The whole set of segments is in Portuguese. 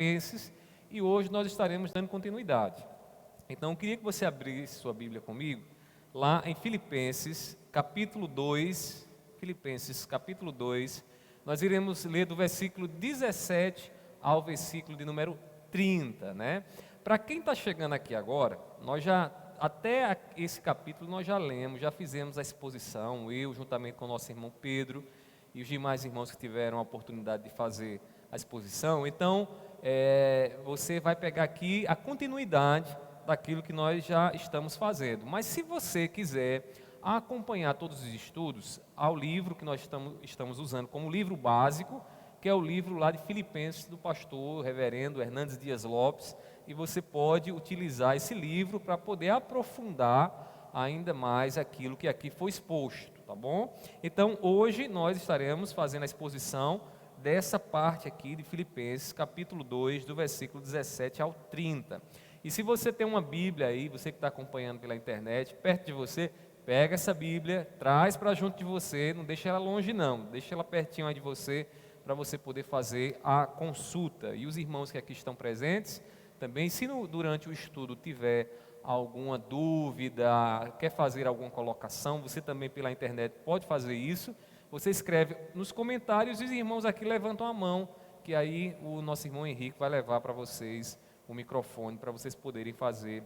Filipenses, e hoje nós estaremos dando continuidade. Então, eu queria que você abrisse sua Bíblia comigo, lá em Filipenses, capítulo 2, nós iremos ler do versículo 17 ao versículo de número 30, né? Para quem está chegando aqui agora, até esse capítulo nós já lemos, já fizemos a exposição, eu juntamente com o nosso irmão Pedro e os demais irmãos que tiveram a oportunidade de fazer a exposição. Então, você vai pegar aqui a continuidade daquilo que nós já estamos fazendo. Mas se você quiser acompanhar todos os estudos, ao livro que nós estamos usando como livro básico, que é o livro lá de Filipenses do pastor reverendo Hernandes Dias Lopes, e você pode utilizar esse livro para poder aprofundar ainda mais aquilo que aqui foi exposto, tá bom? Então, hoje nós estaremos fazendo a exposição dessa parte aqui de Filipenses, capítulo 2, do versículo 17 ao 30. E se você tem uma Bíblia aí, você que está acompanhando pela internet, perto de você, pega essa Bíblia, traz para junto de você, não deixa ela longe não, deixa ela pertinho aí de você, para você poder fazer a consulta. E os irmãos que aqui estão presentes, também, se durante o estudo tiver alguma dúvida, quer fazer alguma colocação, você também pela internet pode fazer isso, você escreve nos comentários e os irmãos aqui levantam a mão, que aí o nosso irmão Henrique vai levar para vocês o microfone, para vocês poderem fazer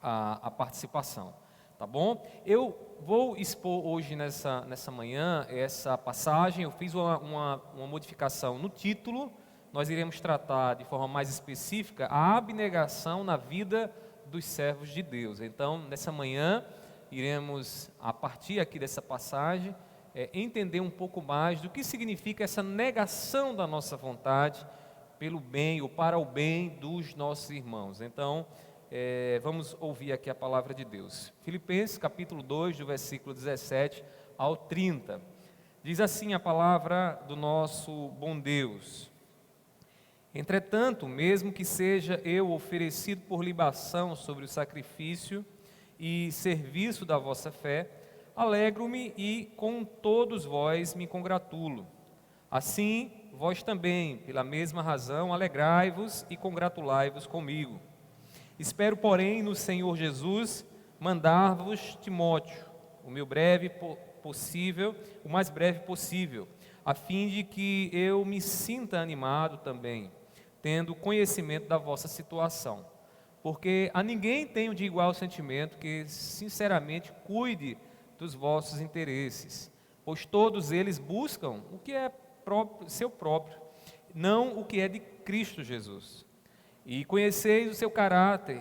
a participação. Tá bom? Eu vou expor hoje nessa manhã essa passagem. Eu fiz uma modificação no título. Nós iremos tratar de forma mais específica a abnegação na vida dos servos de Deus. Então, nessa manhã, iremos, a partir aqui dessa passagem, entender um pouco mais do que significa essa negação da nossa vontade pelo bem ou para o bem dos nossos irmãos. Então, vamos ouvir aqui a palavra de Deus. Filipenses capítulo 2, do versículo 17 ao 30. Diz assim a palavra do nosso bom Deus: Entretanto, mesmo que seja eu oferecido por libação sobre o sacrifício e serviço da vossa fé, alegro-me e com todos vós me congratulo. Assim, vós também, pela mesma razão, alegrai-vos e congratulai-vos comigo. Espero, porém, no Senhor Jesus mandar-vos Timóteo, o mais breve possível, a fim de que eu me sinta animado também, tendo conhecimento da vossa situação. Porque a ninguém tenho de igual sentimento que, sinceramente, cuide dos vossos interesses, pois todos eles buscam o que é seu próprio, não o que é de Cristo Jesus. E conheceis o seu caráter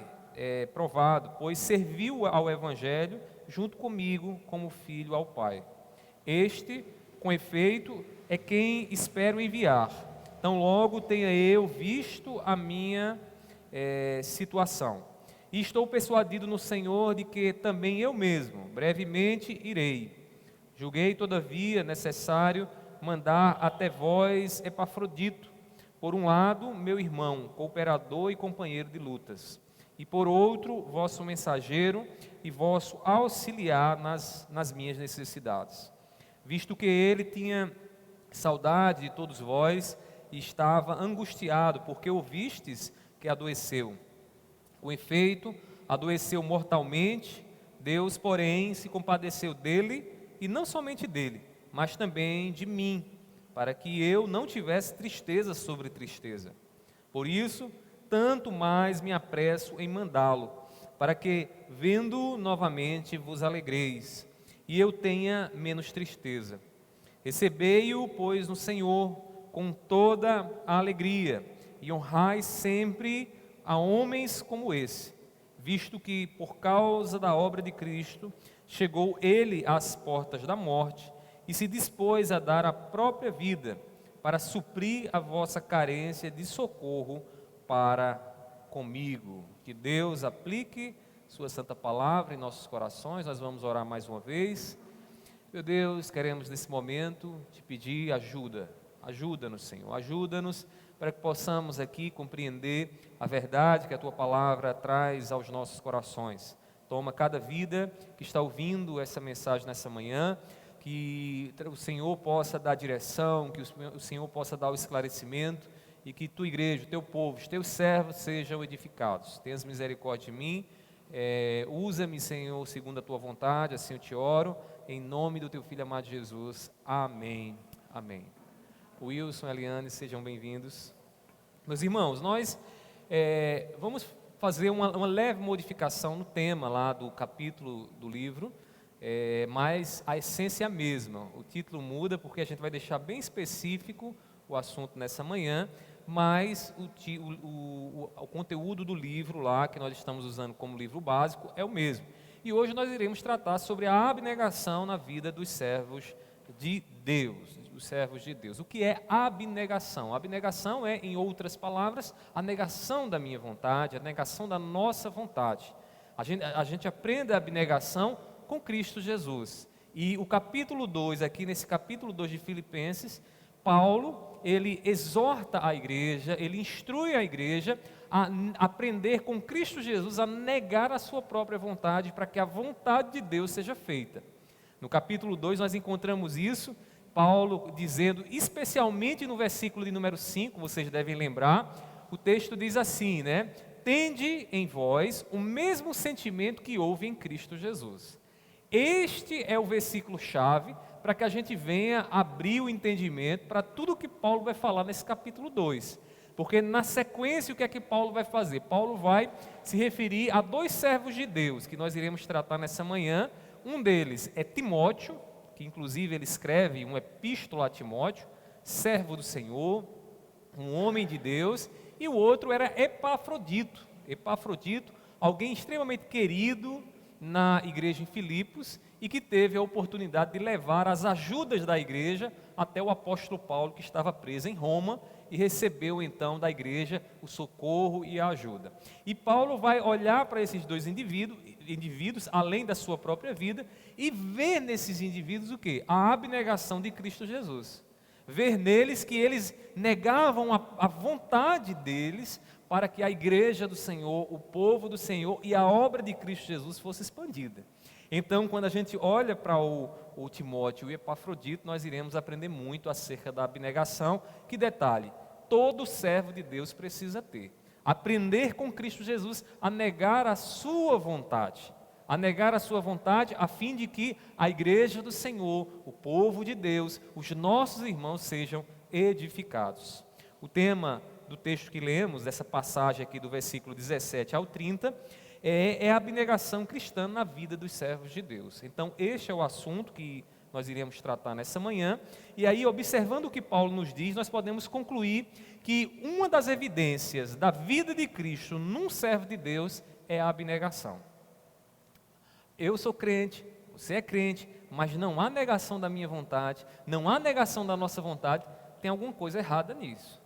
provado, pois serviu ao Evangelho junto comigo como filho ao Pai. Este, com efeito, é quem espero enviar, tão logo tenha eu visto a minha situação. E estou persuadido no Senhor de que também eu mesmo, brevemente, irei. Julguei, todavia, necessário mandar até vós Epafrodito, por um lado, meu irmão, cooperador e companheiro de lutas, e por outro, vosso mensageiro e vosso auxiliar nas minhas necessidades. Visto que ele tinha saudade de todos vós e estava angustiado, porque ouvistes que adoeceu. Com efeito, adoeceu mortalmente, Deus, porém, se compadeceu dele, e não somente dele, mas também de mim, para que eu não tivesse tristeza sobre tristeza. Por isso, tanto mais me apresso em mandá-lo, para que, vendo-o novamente, vos alegreis, e eu tenha menos tristeza. Recebei-o, pois, no Senhor, com toda a alegria, e honrai sempre a homens como esse, visto que, por causa da obra de Cristo, chegou ele às portas da morte, e se dispôs a dar a própria vida, para suprir a vossa carência de socorro para comigo. Que Deus aplique sua santa palavra em nossos corações. Nós vamos orar mais uma vez. Meu Deus, queremos nesse momento te pedir ajuda. Ajuda-nos, Senhor. Ajuda-nos para que possamos aqui compreender a verdade que a tua palavra traz aos nossos corações. Toma cada vida que está ouvindo essa mensagem nessa manhã, que o Senhor possa dar direção, que o Senhor possa dar o esclarecimento e que tua igreja, o teu povo, os teus servos sejam edificados. Tenhas misericórdia de mim, usa-me, Senhor, segundo a tua vontade, assim eu te oro, em nome do teu Filho amado Jesus. Amém. Amém. Wilson, Eliane, sejam bem-vindos. Meus irmãos, nós vamos fazer uma leve modificação no tema lá do capítulo do livro, mas a essência é a mesma. O título muda porque a gente vai deixar bem específico o assunto nessa manhã, mas o conteúdo do livro lá, que nós estamos usando como livro básico, é o mesmo. E hoje nós iremos tratar sobre a abnegação na vida dos servos de Deus. Os servos de Deus. O que é abnegação? Abnegação é, em outras palavras, a negação da minha vontade, a negação da nossa vontade. A gente aprende a abnegação com Cristo Jesus. E o capítulo 2, aqui nesse capítulo 2 de Filipenses, Paulo, ele exorta a igreja, ele instrui a igreja a aprender com Cristo Jesus a negar a sua própria vontade para que a vontade de Deus seja feita. No capítulo 2 nós encontramos isso, Paulo dizendo, especialmente no versículo de número 5, vocês devem lembrar, o texto diz assim, né? Tende em vós o mesmo sentimento que houve em Cristo Jesus. Este é o versículo-chave para que a gente venha abrir o entendimento para tudo que Paulo vai falar nesse capítulo 2. Porque na sequência o que é que Paulo vai fazer? Paulo vai se referir a dois servos de Deus, que nós iremos tratar nessa manhã. Um deles é Timóteo, que inclusive ele escreve uma epístola a Timóteo, servo do Senhor, um homem de Deus, e o outro era Epafrodito. Epafrodito, alguém extremamente querido na igreja em Filipos e que teve a oportunidade de levar as ajudas da igreja até o apóstolo Paulo, que estava preso em Roma, e recebeu então da igreja o socorro e a ajuda. E Paulo vai olhar para esses dois indivíduos, além da sua própria vida, e ver nesses indivíduos o quê? A abnegação de Cristo Jesus. Ver neles que eles negavam a vontade deles para que a igreja do Senhor, o povo do Senhor e a obra de Cristo Jesus fosse expandida. Então, quando a gente olha para o Timóteo e o Epafrodito, nós iremos aprender muito acerca da abnegação, que detalhe, todo servo de Deus precisa ter. Aprender com Cristo Jesus a negar a sua vontade. A negar a sua vontade a fim de que a igreja do Senhor, o povo de Deus, os nossos irmãos sejam edificados. O tema do texto que lemos, dessa passagem aqui do versículo 17 ao 30, é a abnegação cristã na vida dos servos de Deus. Então, este é o assunto que nós iremos tratar nessa manhã. E aí, observando o que Paulo nos diz, nós podemos concluir que uma das evidências da vida de Cristo num servo de Deus é a abnegação. Eu sou crente, você é crente, mas não há negação da minha vontade, não há negação da nossa vontade, tem alguma coisa errada nisso.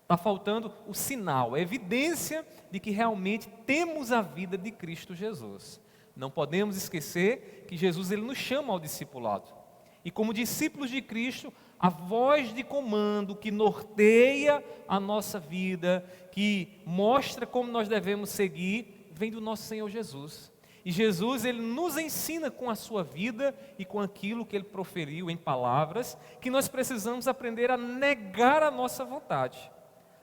Está faltando o sinal, a evidência de que realmente temos a vida de Cristo Jesus. Não podemos esquecer que Jesus ele nos chama ao discipulado. E como discípulos de Cristo, a voz de comando que norteia a nossa vida, que mostra como nós devemos seguir, vem do nosso Senhor Jesus. E Jesus ele nos ensina com a sua vida e com aquilo que ele proferiu em palavras, que nós precisamos aprender a negar a nossa vontade.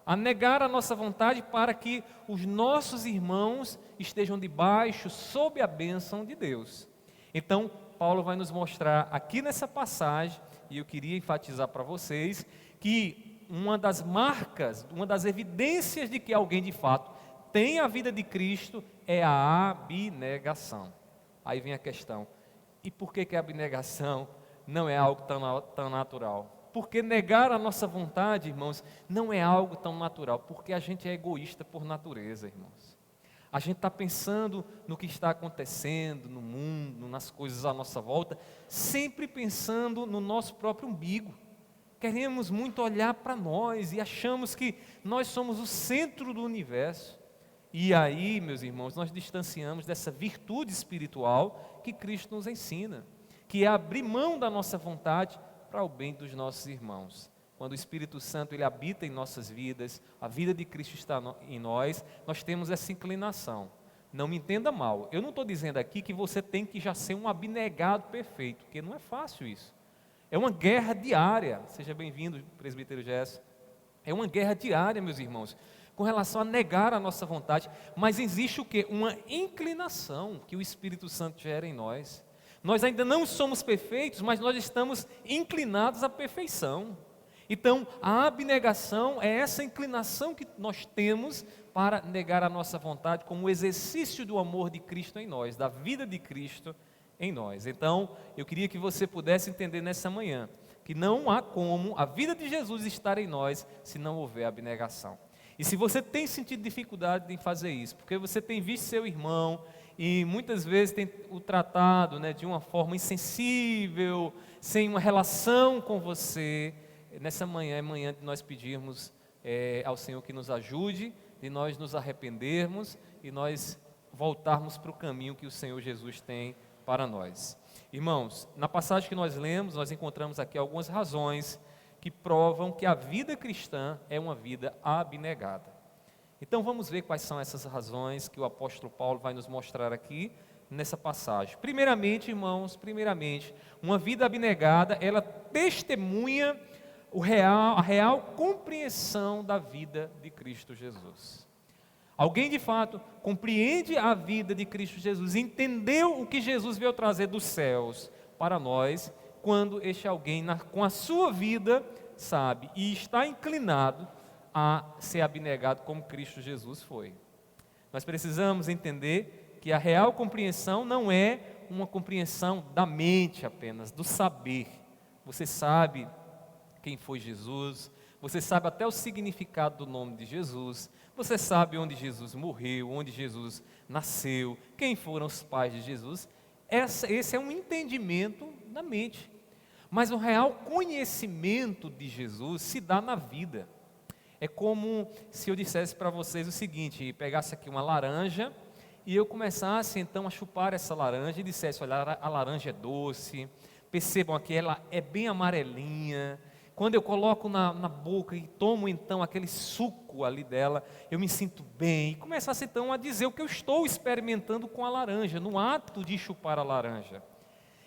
A negar a nossa vontade para que os nossos irmãos estejam debaixo, sob a bênção de Deus. Então, Paulo vai nos mostrar aqui nessa passagem, e eu queria enfatizar para vocês, que uma das marcas, uma das evidências de que alguém de fato tem a vida de Cristo é a abnegação. Aí vem a questão, e por que a abnegação não é algo tão natural? Porque negar a nossa vontade, irmãos, não é algo tão natural, porque a gente é egoísta por natureza, irmãos. A gente está pensando no que está acontecendo no mundo, nas coisas à nossa volta, sempre pensando no nosso próprio umbigo. Queremos muito olhar para nós e achamos que nós somos o centro do universo. E aí, meus irmãos, nós distanciamos dessa virtude espiritual que Cristo nos ensina, que é abrir mão da nossa vontade para o bem dos nossos irmãos. Quando o Espírito Santo ele habita em nossas vidas, a vida de Cristo está em nós, nós temos essa inclinação. Não me entenda mal, eu não estou dizendo aqui que você tem que já ser um abnegado perfeito, porque não é fácil isso. É uma guerra diária. Seja bem-vindo, presbítero Gerson. É uma guerra diária, meus irmãos, com relação a negar a nossa vontade. Mas existe o quê? Uma inclinação que o Espírito Santo gera em nós. Nós ainda não somos perfeitos, mas nós estamos inclinados à perfeição. Então, a abnegação é essa inclinação que nós temos para negar a nossa vontade como exercício do amor de Cristo em nós, da vida de Cristo em nós. Então, eu queria que você pudesse entender nessa manhã que não há como a vida de Jesus estar em nós se não houver abnegação. E se você tem sentido dificuldade em fazer isso, porque você tem visto seu irmão e muitas vezes tem o tratado, de uma forma insensível, sem uma relação com você, nessa manhã é manhã de nós pedirmos ao Senhor que nos ajude, de nós nos arrependermos e nós voltarmos para o caminho que o Senhor Jesus tem para nós. Irmãos, na passagem que nós lemos, nós encontramos aqui algumas razões que provam que a vida cristã é uma vida abnegada. Então vamos ver quais são essas razões que o apóstolo Paulo vai nos mostrar aqui nessa passagem. Primeiramente, irmãos, uma vida abnegada, ela testemunha a real compreensão da vida de Cristo Jesus. Alguém de fato compreende a vida de Cristo Jesus, entendeu o que Jesus veio trazer dos céus para nós, quando este alguém, com a sua vida, sabe e está inclinado a ser abnegado como Cristo Jesus foi. Nós precisamos entender que a real compreensão não é uma compreensão da mente apenas, do saber. Você sabe quem foi Jesus, você sabe até o significado do nome de Jesus, você sabe onde Jesus morreu, onde Jesus nasceu, quem foram os pais de Jesus. Esse é um entendimento da mente. Mas o real conhecimento de Jesus se dá na vida. É como se eu dissesse para vocês o seguinte, pegasse aqui uma laranja e eu começasse então a chupar essa laranja e dissesse, olha, a laranja é doce, percebam aqui, ela é bem amarelinha. Quando eu coloco na boca e tomo então aquele suco ali dela, eu me sinto bem. E começasse então a dizer o que eu estou experimentando com a laranja, no ato de chupar a laranja.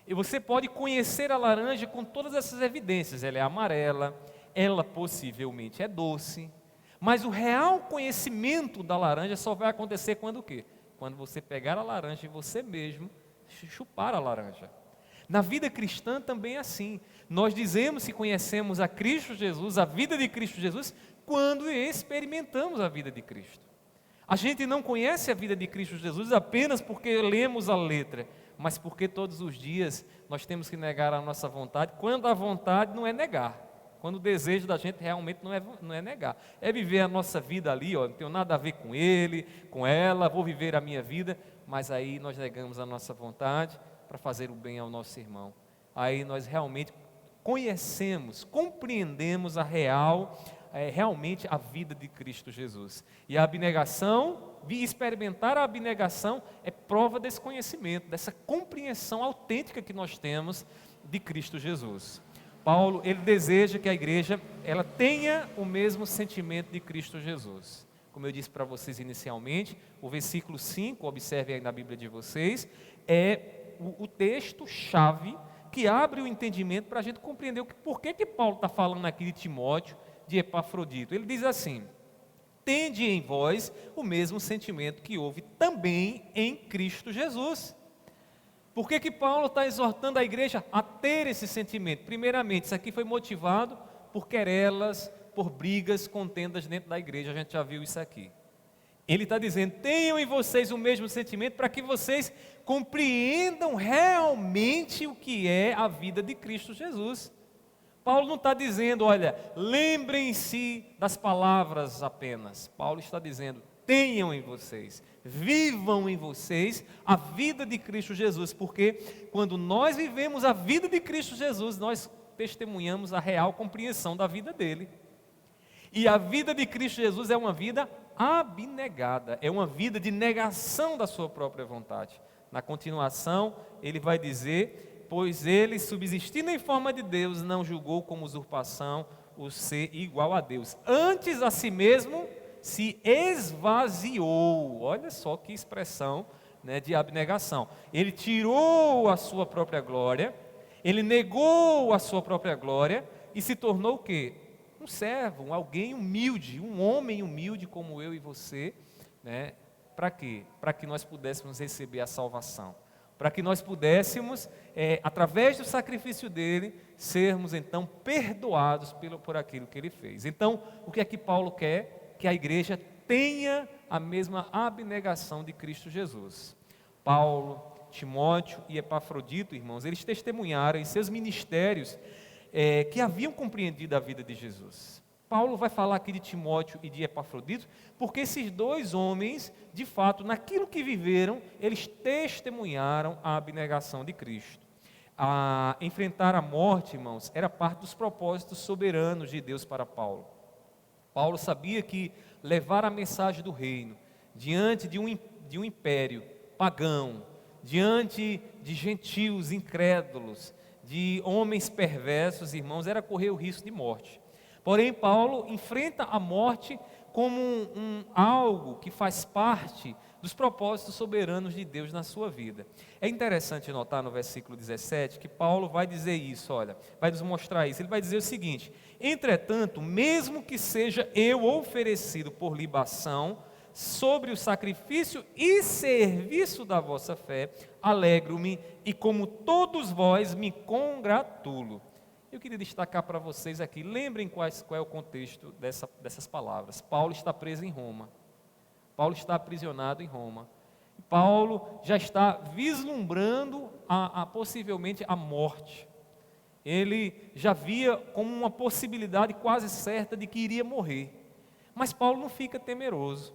E você pode conhecer a laranja com todas essas evidências. Ela é amarela, ela possivelmente é doce. Mas o real conhecimento da laranja só vai acontecer quando o quê? Quando você pegar a laranja e você mesmo chupar a laranja. Na vida cristã também é assim. Nós dizemos que conhecemos a Cristo Jesus, a vida de Cristo Jesus, quando experimentamos a vida de Cristo. A gente não conhece a vida de Cristo Jesus apenas porque lemos a letra, mas porque todos os dias nós temos que negar a nossa vontade, quando a vontade não é negar, quando o desejo da gente realmente não é negar, é viver a nossa vida ali, não tenho nada a ver com ele, com ela, vou viver a minha vida, mas aí nós negamos a nossa vontade para fazer o bem ao nosso irmão. Aí nós realmente conhecemos, compreendemos realmente a vida de Cristo Jesus. E a abnegação, experimentar a abnegação é prova desse conhecimento, dessa compreensão autêntica que nós temos de Cristo Jesus. Paulo, ele deseja que a igreja ela tenha o mesmo sentimento de Cristo Jesus. Como eu disse para vocês inicialmente, o versículo 5, observem aí na Bíblia de vocês, é o texto-chave que abre o entendimento para a gente compreender por que Paulo está falando aqui de Timóteo, de Epafrodito. Ele diz assim, tende em vós o mesmo sentimento que houve também em Cristo Jesus. Por que Paulo está exortando a igreja a ter esse sentimento? Primeiramente, isso aqui foi motivado por querelas, por brigas, contendas dentro da igreja, a gente já viu isso aqui. Ele está dizendo, tenham em vocês o mesmo sentimento para que vocês compreendam realmente o que é a vida de Cristo Jesus. Paulo não está dizendo, olha, lembrem-se das palavras apenas. Paulo está dizendo, tenham em vocês, vivam em vocês a vida de Cristo Jesus, porque quando nós vivemos a vida de Cristo Jesus, nós testemunhamos a real compreensão da vida dele. E a vida de Cristo Jesus é uma vida abnegada, é uma vida de negação da sua própria vontade. Na continuação, ele vai dizer, pois ele, subsistindo em forma de Deus, não julgou como usurpação o ser igual a Deus. Antes a si mesmo se esvaziou. Olha só que expressão, de abnegação. Ele tirou a sua própria glória, ele negou a sua própria glória e se tornou o quê? um servo, alguém humilde, um homem humilde como eu e você, né? Para quê? Para que nós pudéssemos receber a salvação, para que nós pudéssemos, através do sacrifício dele, sermos então perdoados por aquilo que ele fez. Então, o que é que Paulo quer? Que a igreja tenha a mesma abnegação de Cristo Jesus. Paulo, Timóteo e Epafrodito, irmãos, eles testemunharam em seus ministérios que haviam compreendido a vida de Jesus. Paulo vai falar aqui de Timóteo e de Epafrodito, porque esses dois homens, de fato, naquilo que viveram, eles testemunharam a abnegação de Cristo. Enfrentar a morte, irmãos, era parte dos propósitos soberanos de Deus para Paulo. Paulo sabia que levar a mensagem do reino diante de um império pagão, diante de gentios incrédulos, de homens perversos, irmãos, era correr o risco de morte. Porém, Paulo enfrenta a morte como algo que faz parte dos propósitos soberanos de Deus na sua vida. É interessante notar no versículo 17 que Paulo vai dizer isso, olha, vai nos mostrar isso. Ele vai dizer o seguinte: entretanto, mesmo que seja eu oferecido por libação sobre o sacrifício e serviço da vossa fé, alegro-me e como todos vós me congratulo. Eu queria destacar para vocês aqui, lembrem qual é o contexto dessas palavras. Paulo está preso em Roma. Paulo está aprisionado em Roma. Paulo já está vislumbrando possivelmente a morte. Ele já via como uma possibilidade quase certa de que iria morrer. Mas Paulo não fica temeroso.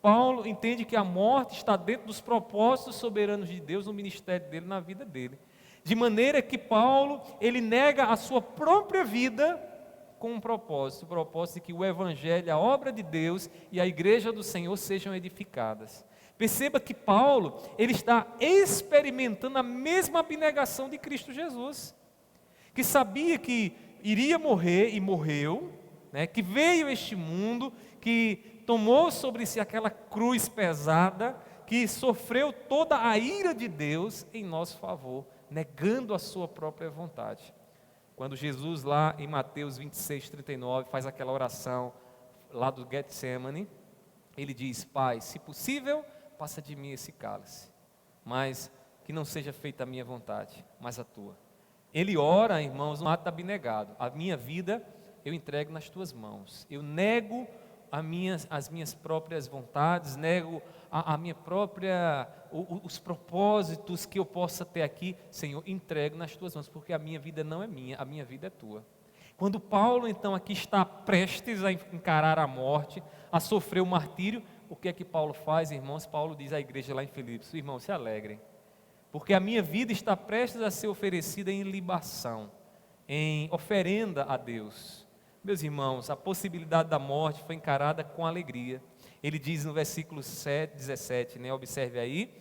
Paulo entende que a morte está dentro dos propósitos soberanos de Deus no ministério dele, na vida dele. De maneira que Paulo, ele nega a sua própria vida com um propósito, o propósito de que o Evangelho, a obra de Deus e a igreja do Senhor sejam edificadas. Perceba que Paulo, ele está experimentando a mesma abnegação de Cristo Jesus, que sabia que iria morrer e morreu, né, que veio a este mundo, que tomou sobre si aquela cruz pesada, que sofreu toda a ira de Deus em nosso favor, negando a sua própria vontade. Quando Jesus lá em Mateus 26, 39, faz aquela oração lá do Getsemane, ele diz: Pai, se possível, passa de mim esse cálice, mas que não seja feita a minha vontade, mas a tua. Ele ora, irmãos, um ato abnegado: a minha vida eu entrego nas tuas mãos, eu nego as minhas próprias vontades, nego a minha própria, os propósitos que eu possa ter aqui, Senhor, entrego nas tuas mãos, porque a minha vida não é minha, a minha vida é tua. Quando Paulo então aqui está prestes a encarar a morte, a sofrer o martírio, o que é que Paulo faz, irmãos? Paulo diz à igreja lá em Filipos: irmãos, se alegrem, porque a minha vida está prestes a ser oferecida em libação, em oferenda a Deus. Meus irmãos, a possibilidade da morte foi encarada com alegria. Ele diz no versículo 17, né, observe aí,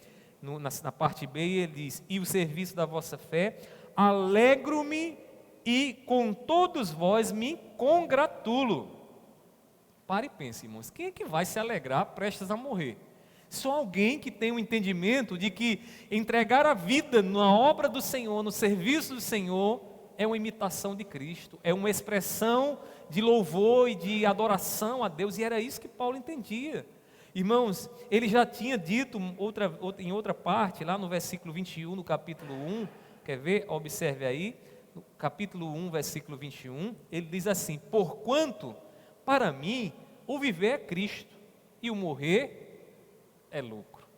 na parte B, ele diz: e o serviço da vossa fé, alegro-me e com todos vós me congratulo. Pare e pense, irmãos, quem é que vai se alegrar prestes a morrer? Só alguém que tem um entendimento de que entregar a vida na obra do Senhor, no serviço do Senhor, é uma imitação de Cristo, é uma expressão de louvor e de adoração a Deus, e era isso que Paulo entendia. Irmãos, ele já tinha dito em outra parte, lá no versículo 21, no capítulo 1, quer ver? Observe aí, no capítulo 1, versículo 21, ele diz assim: porquanto, para mim, o viver é Cristo, e o morrer é lucro.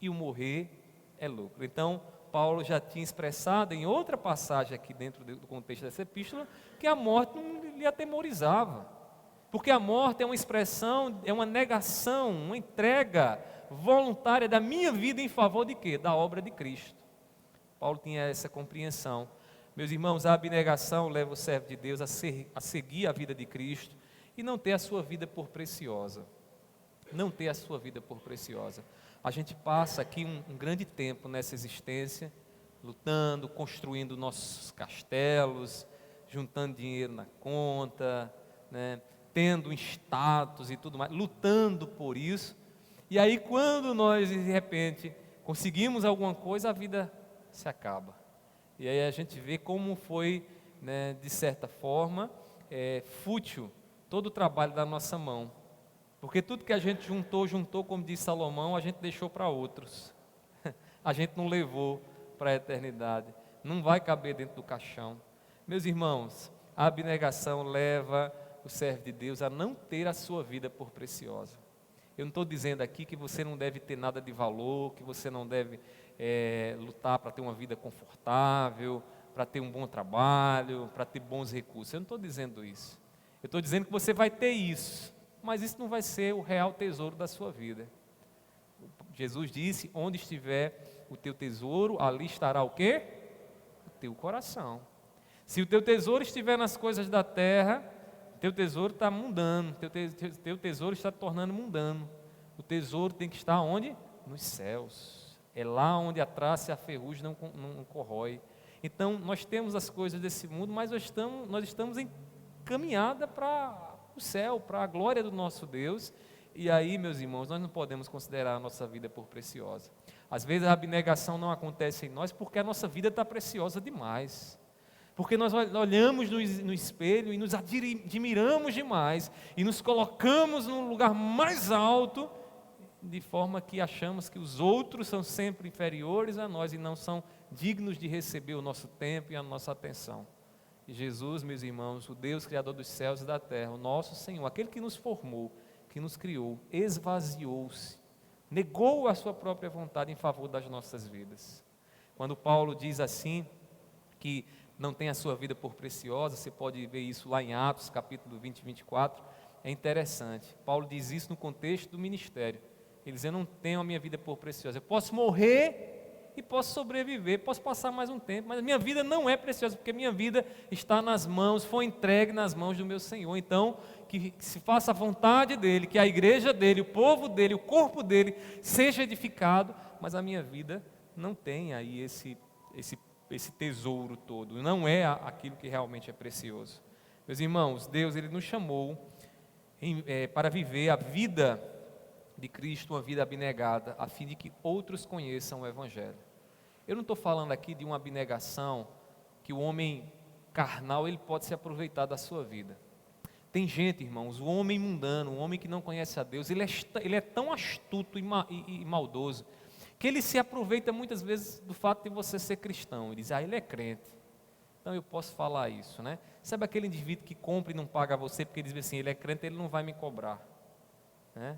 E o morrer é lucro. Então, Paulo já tinha expressado em outra passagem aqui dentro do contexto dessa epístola, que a morte não lhe atemorizava, porque a morte é uma expressão, é uma negação, uma entrega voluntária da minha vida em favor de quê? Da obra de Cristo. Paulo tinha essa compreensão. Meus irmãos, a abnegação leva o servo de Deus a seguir a vida de Cristo e não ter a sua vida por preciosa. Não ter a sua vida por preciosa. A gente passa aqui um grande tempo nessa existência, lutando, construindo nossos castelos, juntando dinheiro na conta, né, tendo um status e tudo mais, lutando por isso. E aí quando nós, de repente, conseguimos alguma coisa, a vida se acaba. E aí a gente vê como foi, né, de certa forma, fútil todo o trabalho da nossa mão. Porque tudo que a gente juntou, como diz Salomão, a gente deixou para outros. A gente não levou para a eternidade. Não vai caber dentro do caixão. Meus irmãos, a abnegação leva o servo de Deus a não ter a sua vida por preciosa. Eu não estou dizendo aqui que você não deve ter nada de valor, que você não deve lutar para ter uma vida confortável, para ter um bom trabalho, para ter bons recursos. Eu não estou dizendo isso. Eu estou dizendo que você vai ter isso, mas isso não vai ser o real tesouro da sua vida. Jesus disse, onde estiver o teu tesouro, ali estará o quê? O teu coração. Se o teu tesouro estiver nas coisas da terra, teu tesouro está mundano, teu tesouro está te tornando mundano. O tesouro tem que estar onde? Nos céus. É lá onde a traça e a ferrugem não corrói. Então, nós temos as coisas desse mundo, mas nós estamos em caminhada para o céu, para a glória do nosso Deus. E aí, meus irmãos, nós não podemos considerar a nossa vida por preciosa. Às vezes a abnegação não acontece em nós porque a nossa vida está preciosa demais. Porque nós olhamos no espelho e nos admiramos demais e nos colocamos num lugar mais alto, de forma que achamos que os outros são sempre inferiores a nós e não são dignos de receber o nosso tempo e a nossa atenção. E Jesus, meus irmãos, o Deus Criador dos céus e da terra, o nosso Senhor, aquele que nos formou, que nos criou, esvaziou-se, negou a sua própria vontade em favor das nossas vidas. Quando Paulo diz assim, que não tem a sua vida por preciosa, você pode ver isso lá em Atos, capítulo 20 e 24, é interessante. Paulo diz isso no contexto do ministério. Ele diz, eu não tenho a minha vida por preciosa, eu posso morrer e posso sobreviver, posso passar mais um tempo, mas a minha vida não é preciosa, porque a minha vida está nas mãos, foi entregue nas mãos do meu Senhor. Então, que se faça a vontade dEle, que a igreja dEle, o povo dEle, o corpo dEle, seja edificado, mas a minha vida não tem aí esse tesouro todo, não é aquilo que realmente é precioso. Meus irmãos, Deus Ele nos chamou para viver a vida de Cristo, uma vida abnegada, a fim de que outros conheçam o Evangelho. Eu não estou falando aqui de uma abnegação que o homem carnal ele pode se aproveitar da sua vida. Tem gente, irmãos, o homem mundano, o homem que não conhece a Deus, ele é tão astuto e maldoso, que ele se aproveita muitas vezes do fato de você ser cristão. Ele diz, ele é crente, então eu posso falar isso, né? Sabe aquele indivíduo que compra e não paga a você, porque ele diz assim, ele é crente, ele não vai me cobrar, né?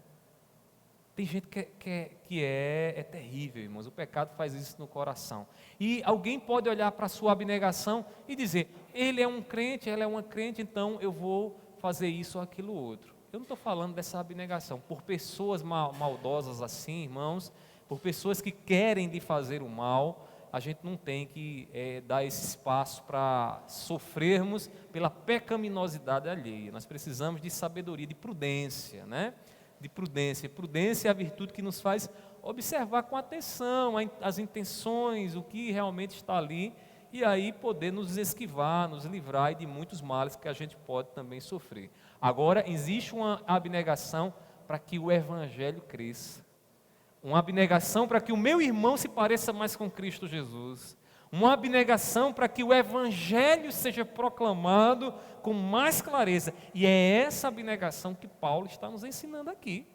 Tem gente que é terrível, irmãos, o pecado faz isso no coração. E alguém pode olhar para a sua abnegação e dizer, ele é um crente, ela é uma crente, então eu vou fazer isso ou aquilo outro. Eu não estou falando dessa abnegação, por pessoas maldosas assim, irmãos, por pessoas que querem lhe fazer o mal, a gente não tem que dar esse espaço para sofrermos pela pecaminosidade alheia. Nós precisamos de sabedoria, de prudência, né? De prudência. Prudência é a virtude que nos faz observar com atenção as intenções, o que realmente está ali, e aí poder nos esquivar, nos livrar de muitos males que a gente pode também sofrer. Agora, existe uma abnegação para que o Evangelho cresça. Uma abnegação para que o meu irmão se pareça mais com Cristo Jesus. Uma abnegação para que o Evangelho seja proclamado com mais clareza. E é essa abnegação que Paulo está nos ensinando aqui.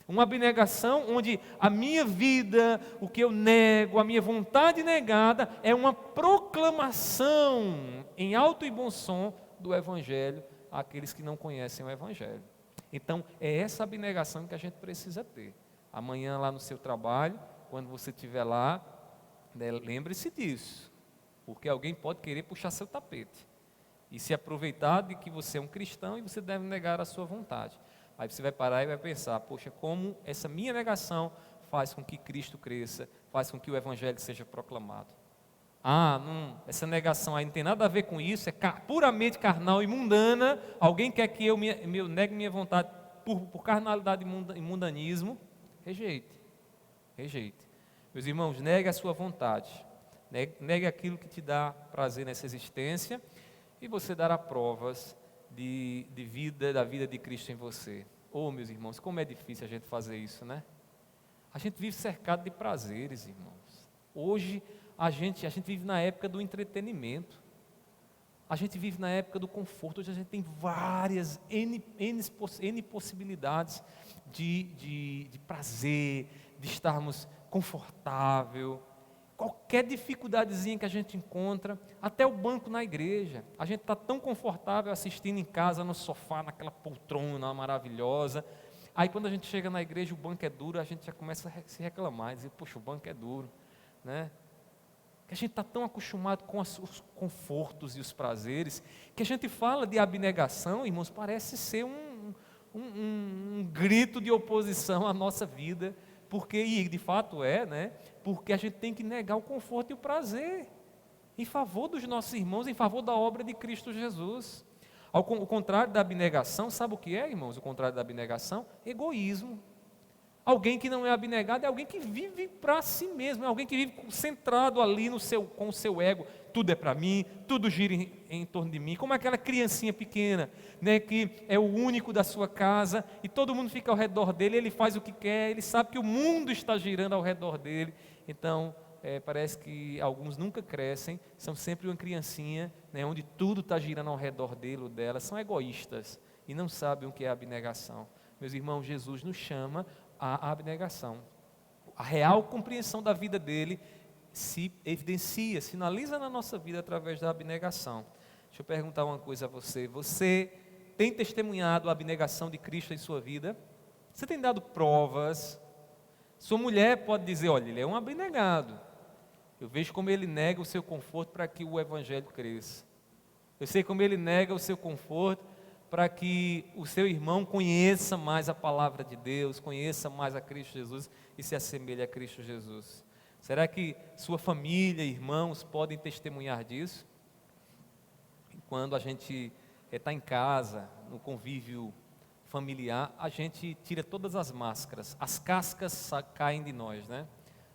Uma abnegação onde a minha vida, o que eu nego, a minha vontade negada, é uma proclamação em alto e bom som do Evangelho àqueles que não conhecem o Evangelho. Então, é essa abnegação que a gente precisa ter. Amanhã lá no seu trabalho, quando você estiver lá, lembre-se disso, porque alguém pode querer puxar seu tapete e se aproveitar de que você é um cristão e você deve negar a sua vontade. Aí você vai parar e vai pensar, poxa, como essa minha negação faz com que Cristo cresça, faz com que o Evangelho seja proclamado. Essa negação aí não tem nada a ver com isso, é puramente carnal e mundana, alguém quer que eu negue minha vontade por carnalidade e mundanismo, rejeite. Meus irmãos, negue a sua vontade, negue aquilo que te dá prazer nessa existência e você dará provas da vida de Cristo em você. Meus irmãos, como é difícil a gente fazer isso, né? A gente vive cercado de prazeres, irmãos. Hoje a gente vive na época do entretenimento. A gente vive na época do conforto, hoje a gente tem várias N possibilidades de prazer, de estarmos confortável. Qualquer dificuldadezinha que a gente encontra, até o banco na igreja. A gente está tão confortável assistindo em casa, no sofá, naquela poltrona maravilhosa. Aí quando a gente chega na igreja, o banco é duro, a gente já começa a se reclamar, dizer, poxa, o banco é duro, né? Que a gente está tão acostumado com os confortos e os prazeres, que a gente fala de abnegação, irmãos, parece ser um grito de oposição à nossa vida, porque, e de fato é, né? Porque a gente tem que negar o conforto e o prazer, em favor dos nossos irmãos, em favor da obra de Cristo Jesus. O contrário da abnegação, sabe o que é, irmãos? O contrário da abnegação? Egoísmo. Alguém que não é abnegado é alguém que vive para si mesmo, é alguém que vive centrado ali com o seu ego. Tudo é para mim, tudo gira em torno de mim, como aquela criancinha pequena, né, que é o único da sua casa e todo mundo fica ao redor dele, ele faz o que quer, ele sabe que o mundo está girando ao redor dele. Então, parece que alguns nunca crescem, são sempre uma criancinha, né, onde tudo está girando ao redor dele ou dela, são egoístas e não sabem o que é abnegação. Meus irmãos, Jesus nos chama a abnegação. A real compreensão da vida dele se evidencia, sinaliza na nossa vida através da abnegação. Deixa eu perguntar uma coisa a você. Você tem testemunhado a abnegação de Cristo em sua vida? Você tem dado provas? Sua mulher pode dizer, olha, ele é um abnegado. Eu vejo como ele nega o seu conforto para que o evangelho cresça. Eu sei como ele nega o seu conforto para que o seu irmão conheça mais a palavra de Deus, conheça mais a Cristo Jesus e se assemelhe a Cristo Jesus. Será que sua família, irmãos, podem testemunhar disso? Quando a gente está em casa, no convívio familiar, a gente tira todas as máscaras, as cascas caem de nós, né?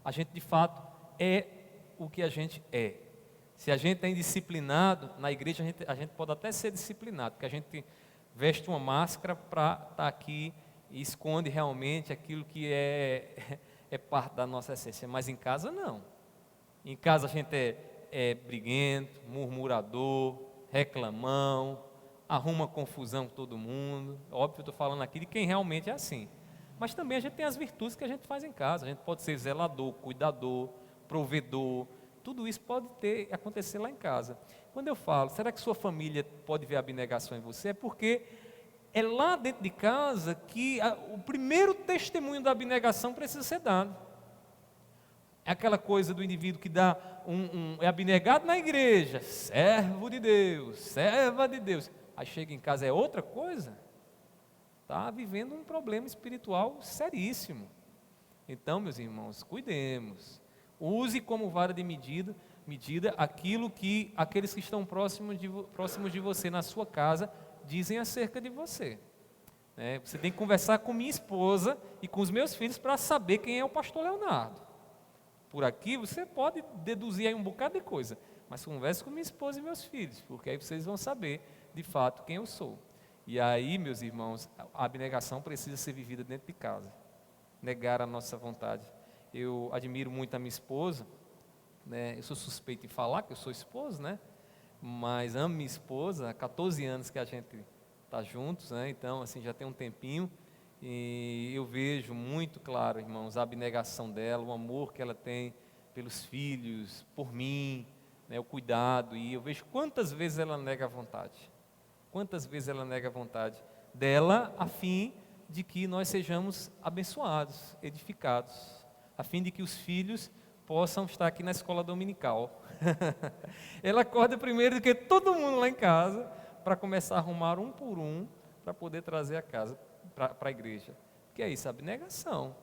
A gente de fato é o que a gente é. Se a gente é indisciplinado, na igreja a gente pode até ser disciplinado, porque a gente veste uma máscara para estar aqui e esconde realmente aquilo que é parte da nossa essência, mas em casa não. Em casa a gente é briguento, murmurador, reclamão, arruma confusão com todo mundo. Óbvio que eu estou falando aqui de quem realmente é assim. Mas também a gente tem as virtudes que a gente faz em casa. A gente pode ser zelador, cuidador, provedor. Tudo isso pode acontecer lá em casa. Quando eu falo, será que sua família pode ver abnegação em você? É porque é lá dentro de casa que o primeiro testemunho da abnegação precisa ser dado. É aquela coisa do indivíduo que dá é abnegado na igreja, servo de Deus, serva de Deus. Aí chega em casa é outra coisa. Está vivendo um problema espiritual seríssimo. Então, meus irmãos, cuidemos. Use como vara de medida aquilo que aqueles que estão próximos de você na sua casa dizem acerca de você. Você tem que conversar com minha esposa e com os meus filhos para saber quem é o pastor Leonardo. Por aqui você pode deduzir aí um bocado de coisa, mas converse com minha esposa e meus filhos, porque aí vocês vão saber de fato quem eu sou. E aí, meus irmãos, a abnegação precisa ser vivida dentro de casa. Negar a nossa vontade. Eu admiro muito a minha esposa, né? Eu sou suspeito em falar que eu sou esposo, né? Mas amo minha esposa, há 14 anos que a gente está juntos, né? Então, assim, já tem um tempinho, e eu vejo muito claro, irmãos, a abnegação dela, o amor que ela tem pelos filhos, por mim, né? O cuidado, e eu vejo quantas vezes ela nega a vontade, dela, a fim de que nós sejamos abençoados, edificados, a fim de que os filhos possam estar aqui na escola dominical. Ela acorda primeiro do que todo mundo lá em casa, para começar a arrumar um por um, para poder trazer a casa para a igreja. Que é isso? Abnegação.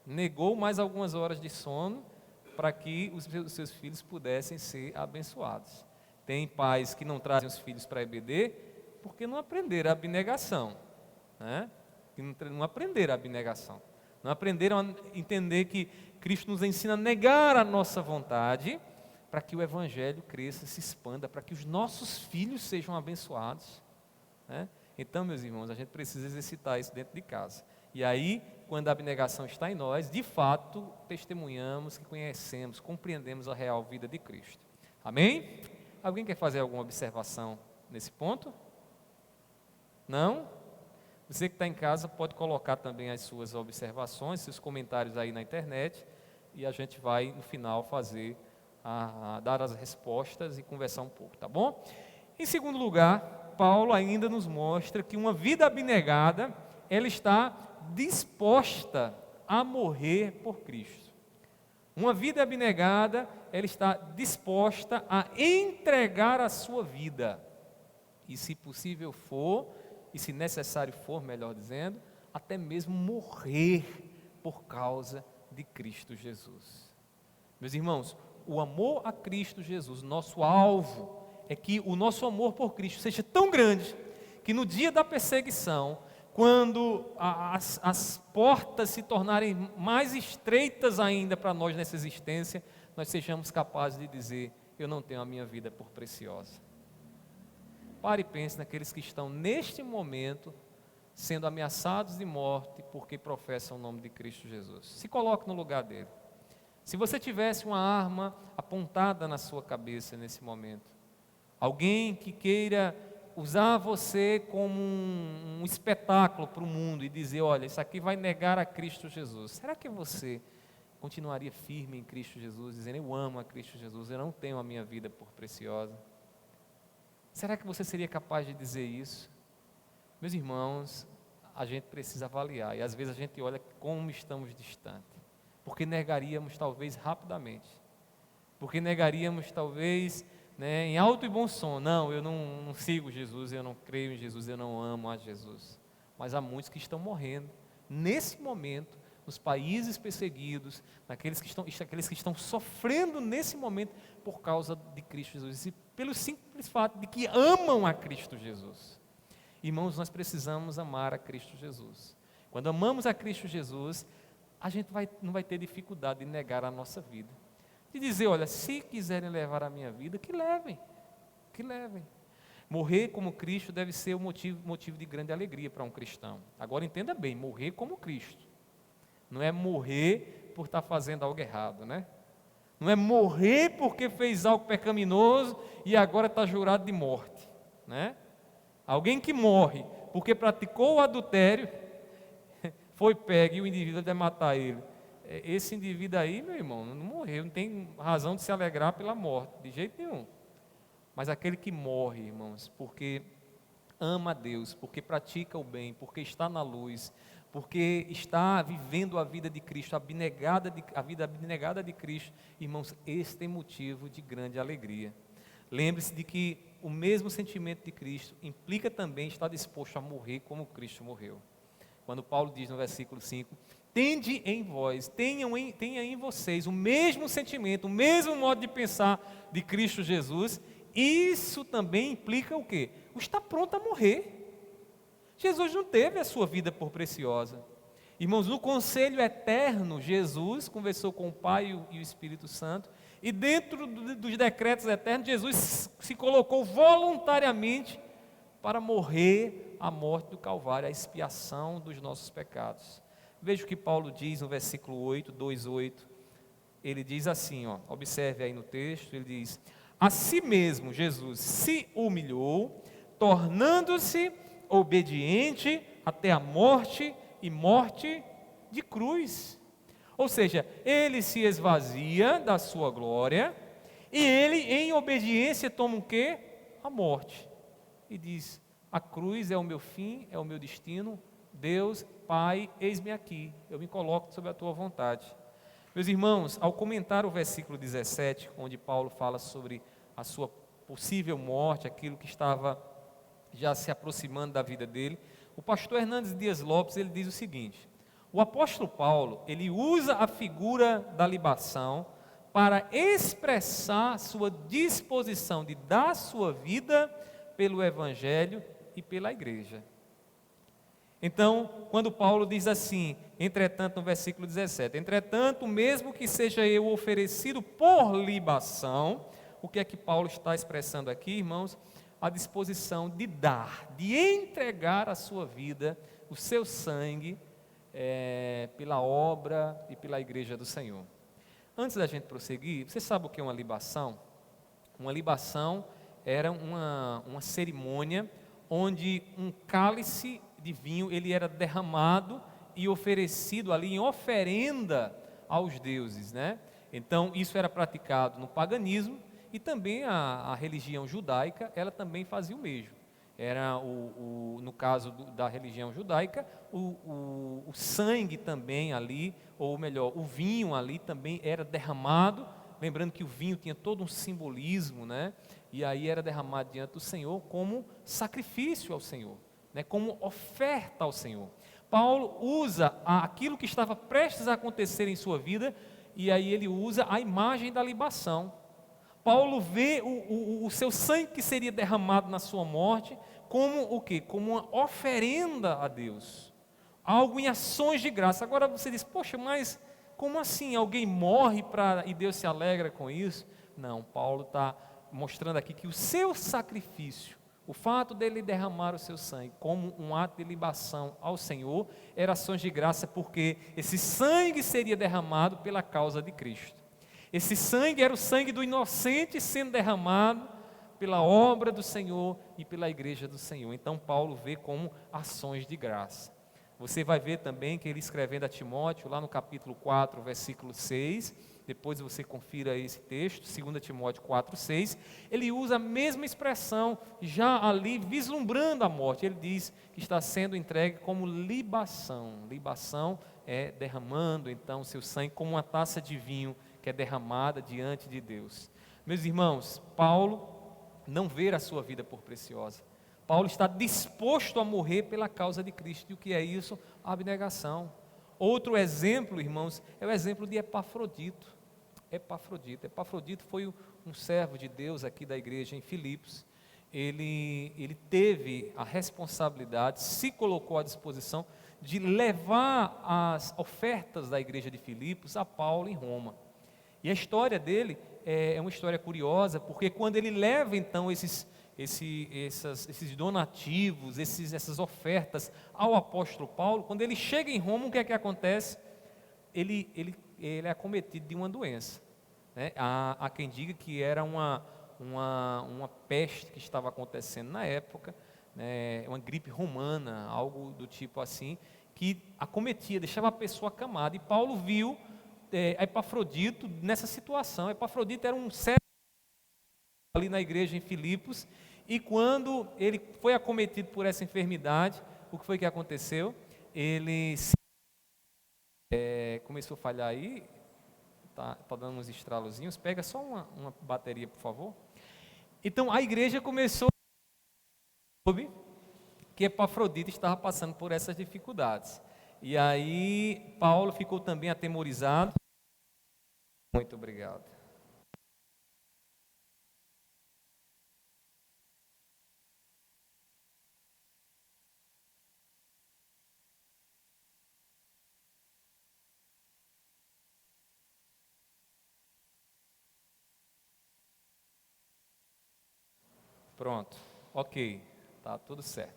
Negou mais algumas horas de sono para que os seus filhos pudessem ser abençoados. Tem pais que não trazem os filhos para a EBD porque não aprenderam a abnegação, né? Não aprenderam a abnegação. Não aprenderam a entender que Cristo nos ensina a negar a nossa vontade para que o Evangelho cresça, se expanda, para que os nossos filhos sejam abençoados, né? Então, meus irmãos, a gente precisa exercitar isso dentro de casa. E aí, quando a abnegação está em nós, de fato, testemunhamos que conhecemos, compreendemos a real vida de Cristo. Amém? Alguém quer fazer alguma observação nesse ponto? Não? Você que está em casa pode colocar também as suas observações, seus comentários aí na internet, e a gente vai no final fazer, dar as respostas e conversar um pouco, tá bom? Em segundo lugar, Paulo ainda nos mostra que uma vida abnegada, ela está disposta a morrer por Cristo. Uma vida abnegada, ela está disposta a entregar a sua vida. E se possível for, e se necessário for, melhor dizendo, até mesmo morrer por causa de Cristo Jesus. Meus irmãos, o amor a Cristo Jesus, nosso alvo, é que o nosso amor por Cristo seja tão grande, que no dia da perseguição, quando as portas se tornarem mais estreitas ainda para nós nessa existência, nós sejamos capazes de dizer, eu não tenho a minha vida por preciosa. Pare e pense naqueles que estão neste momento sendo ameaçados de morte porque professam o nome de Cristo Jesus. Se coloque no lugar dele. Se você tivesse uma arma apontada na sua cabeça nesse momento, alguém que queira usar você como um espetáculo para o mundo e dizer, olha, isso aqui vai negar a Cristo Jesus. Será que você continuaria firme em Cristo Jesus, dizendo, eu amo a Cristo Jesus, eu não tenho a minha vida por preciosa? Será que você seria capaz de dizer isso? Meus irmãos, a gente precisa avaliar, e às vezes a gente olha como estamos distantes, porque negaríamos talvez rapidamente, porque negaríamos talvez, em alto e bom som, não, eu não sigo Jesus, eu não creio em Jesus, eu não amo a Jesus. Mas há muitos que estão morrendo, nesse momento, nos países perseguidos, aqueles que estão sofrendo nesse momento por causa de Cristo Jesus, e pelo simples fato de que amam a Cristo Jesus. Irmãos, nós precisamos amar a Cristo Jesus. Quando amamos a Cristo Jesus, a gente não vai ter dificuldade de negar a nossa vida. De dizer, olha, se quiserem levar a minha vida, que levem. Morrer como Cristo deve ser um motivo de grande alegria para um cristão. Agora entenda bem, morrer como Cristo. Não é morrer por estar fazendo algo errado, né? Não é morrer porque fez algo pecaminoso e agora está jurado de morte, né? Alguém que morre porque praticou o adultério, foi pego e o indivíduo deve matar ele. Esse indivíduo aí, meu irmão, não morreu, não tem razão de se alegrar pela morte, de jeito nenhum. Mas aquele que morre, irmãos, porque ama a Deus, porque pratica o bem, porque está na luz, porque está vivendo a vida de Cristo, a vida abnegada de Cristo, irmãos, esse tem motivo de grande alegria. Lembre-se de que o mesmo sentimento de Cristo implica também estar disposto a morrer como Cristo morreu. Quando Paulo diz no versículo 5, tende em vós, tenha em vocês o mesmo sentimento, o mesmo modo de pensar de Cristo Jesus, isso também implica o quê? O estar pronto a morrer. Jesus não teve a sua vida por preciosa. Irmãos, no conselho eterno, Jesus conversou com o Pai e o Espírito Santo, e dentro dos decretos eternos, Jesus se colocou voluntariamente para morrer a morte do Calvário, a expiação dos nossos pecados. Veja o que Paulo diz no versículo 8, 2:8. Ele diz assim, observe aí no texto, ele diz, a si mesmo Jesus se humilhou, tornando-se obediente até a morte e morte de cruz. Ou seja, ele se esvazia da sua glória e ele em obediência toma o quê? A morte. E diz, a cruz é o meu fim, é o meu destino, Deus, Pai, eis-me aqui, eu me coloco sob a tua vontade. Meus irmãos, ao comentar o versículo 17, onde Paulo fala sobre a sua possível morte, aquilo que estava já se aproximando da vida dele, o pastor Hernandes Dias Lopes, ele diz o seguinte, o apóstolo Paulo, ele usa a figura da libação para expressar sua disposição de dar sua vida pelo evangelho e pela igreja. Então, quando Paulo diz assim, entretanto, no versículo 17, entretanto, mesmo que seja eu oferecido por libação, o que é que Paulo está expressando aqui, irmãos? A disposição de dar, de entregar a sua vida, o seu sangue, pela obra e pela igreja do Senhor. Antes da gente prosseguir, você sabe o que é uma libação? Uma libação era uma cerimônia onde um cálice de vinho ele era derramado e oferecido ali em oferenda aos deuses, né? Então isso era praticado no paganismo e também a religião judaica, ela também fazia o mesmo. Era no caso da religião judaica, o sangue também ali, ou melhor, o vinho ali também era derramado, lembrando que o vinho tinha todo um simbolismo, né? E aí era derramado diante do Senhor como sacrifício ao Senhor, né? Como oferta ao Senhor. Paulo usa aquilo que estava prestes a acontecer em sua vida, e aí ele usa a imagem da libação. Paulo vê o seu sangue que seria derramado na sua morte como o quê? Como uma oferenda a Deus, algo em ações de graça. Agora você diz, poxa, mas como assim? Alguém morre e Deus se alegra com isso? Não, Paulo está mostrando aqui que o seu sacrifício, o fato dele derramar o seu sangue como um ato de libação ao Senhor, era ações de graça, porque esse sangue seria derramado pela causa de Cristo. Esse sangue era o sangue do inocente sendo derramado pela obra do Senhor e pela igreja do Senhor. Então Paulo vê como ações de graça. Você vai ver também que ele escrevendo a Timóteo, lá no capítulo 4, versículo 6, depois você confira esse texto, 2 Timóteo 4, 6, ele usa a mesma expressão, já ali vislumbrando a morte. Ele diz que está sendo entregue como libação. Libação é derramando então seu sangue como uma taça de vinho que é derramada diante de Deus. Meus irmãos, Paulo não vê a sua vida por preciosa. Paulo está disposto a morrer pela causa de Cristo. E o que é isso? A abnegação. Outro exemplo, irmãos, é o exemplo de Epafrodito. Epafrodito foi um servo de Deus aqui da igreja em Filipos. Ele teve a responsabilidade, se colocou à disposição de levar as ofertas da igreja de Filipos a Paulo em Roma. E a história dele é uma história curiosa, porque quando ele leva então esses donativos, essas ofertas ao apóstolo Paulo, quando ele chega em Roma, o que é que acontece? Ele é acometido de uma doença, né? Há quem diga que era uma peste que estava acontecendo na época, né? Uma gripe romana, algo do tipo assim, que acometia, deixava a pessoa acamada. E Paulo viu Epafrodito nessa situação. Epafrodito era um servo ali na igreja em Filipos, e quando ele foi acometido por essa enfermidade, o que foi que aconteceu? Ele começou a falhar aí, tá dando uns estralozinhos, pega só uma bateria, por favor. Então a igreja começou a ver que Epafrodito estava passando por essas dificuldades, e aí Paulo ficou também atemorizado. Muito obrigado. Pronto, ok, tá tudo certo.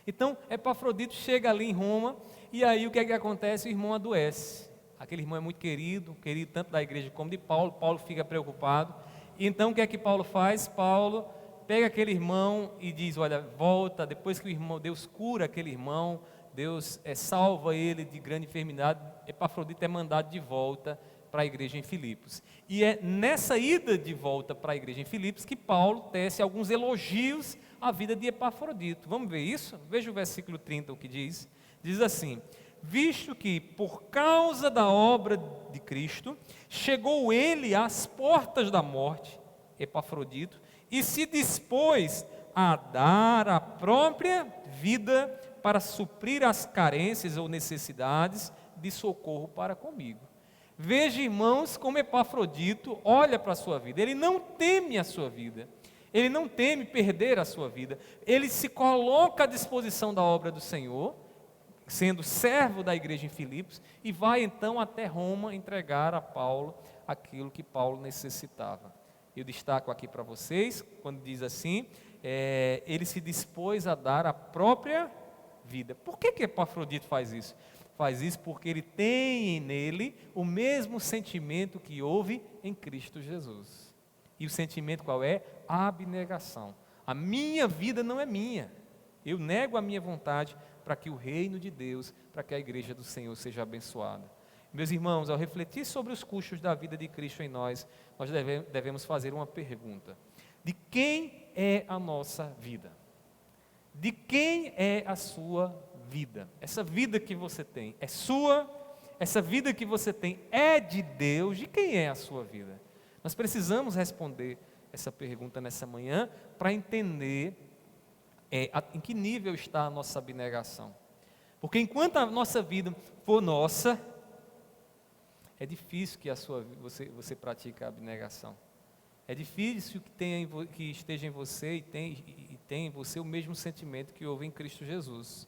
Então, Epafrodito chega ali em Roma, e aí o que é que acontece? O irmão adoece. Aquele irmão é muito querido tanto da igreja como de Paulo. Paulo fica preocupado. E então o que é que Paulo faz? Paulo pega aquele irmão e diz, olha, volta. Depois que Deus cura aquele irmão, Deus salva ele de grande enfermidade, Epafrodito é mandado de volta para a igreja em Filipos. E é nessa ida de volta para a igreja em Filipos que Paulo tece alguns elogios à vida de Epafrodito. Vamos ver isso? Veja o versículo 30, o que diz. Diz assim: visto que por causa da obra de Cristo, chegou ele às portas da morte, Epafrodito, e se dispôs a dar a própria vida para suprir as carências ou necessidades de socorro para comigo. Veja, irmãos, como Epafrodito olha para a sua vida. Ele não teme a sua vida, ele não teme perder a sua vida, ele se coloca à disposição da obra do Senhor, sendo servo da igreja em Filipos, e vai então até Roma entregar a Paulo aquilo que Paulo necessitava. Eu destaco aqui para vocês, quando diz assim, ele se dispôs a dar a própria vida. Por que Epafrodito faz isso? Faz isso porque ele tem nele o mesmo sentimento que houve em Cristo Jesus. E o sentimento qual é? A abnegação. A minha vida não é minha. Eu nego a minha vontade para que o reino de Deus, para que a igreja do Senhor seja abençoada. Meus irmãos, ao refletir sobre os custos da vida de Cristo em nós devemos fazer uma pergunta: de quem é a nossa vida? De quem é a sua vida? Essa vida que você tem é sua? Essa vida que você tem é de Deus? De quem é a sua vida? Nós precisamos responder essa pergunta nessa manhã para entender em que nível está a nossa abnegação. Porque enquanto a nossa vida for nossa, é difícil que você pratique a abnegação. É difícil que esteja em você e tenha em você o mesmo sentimento que houve em Cristo Jesus.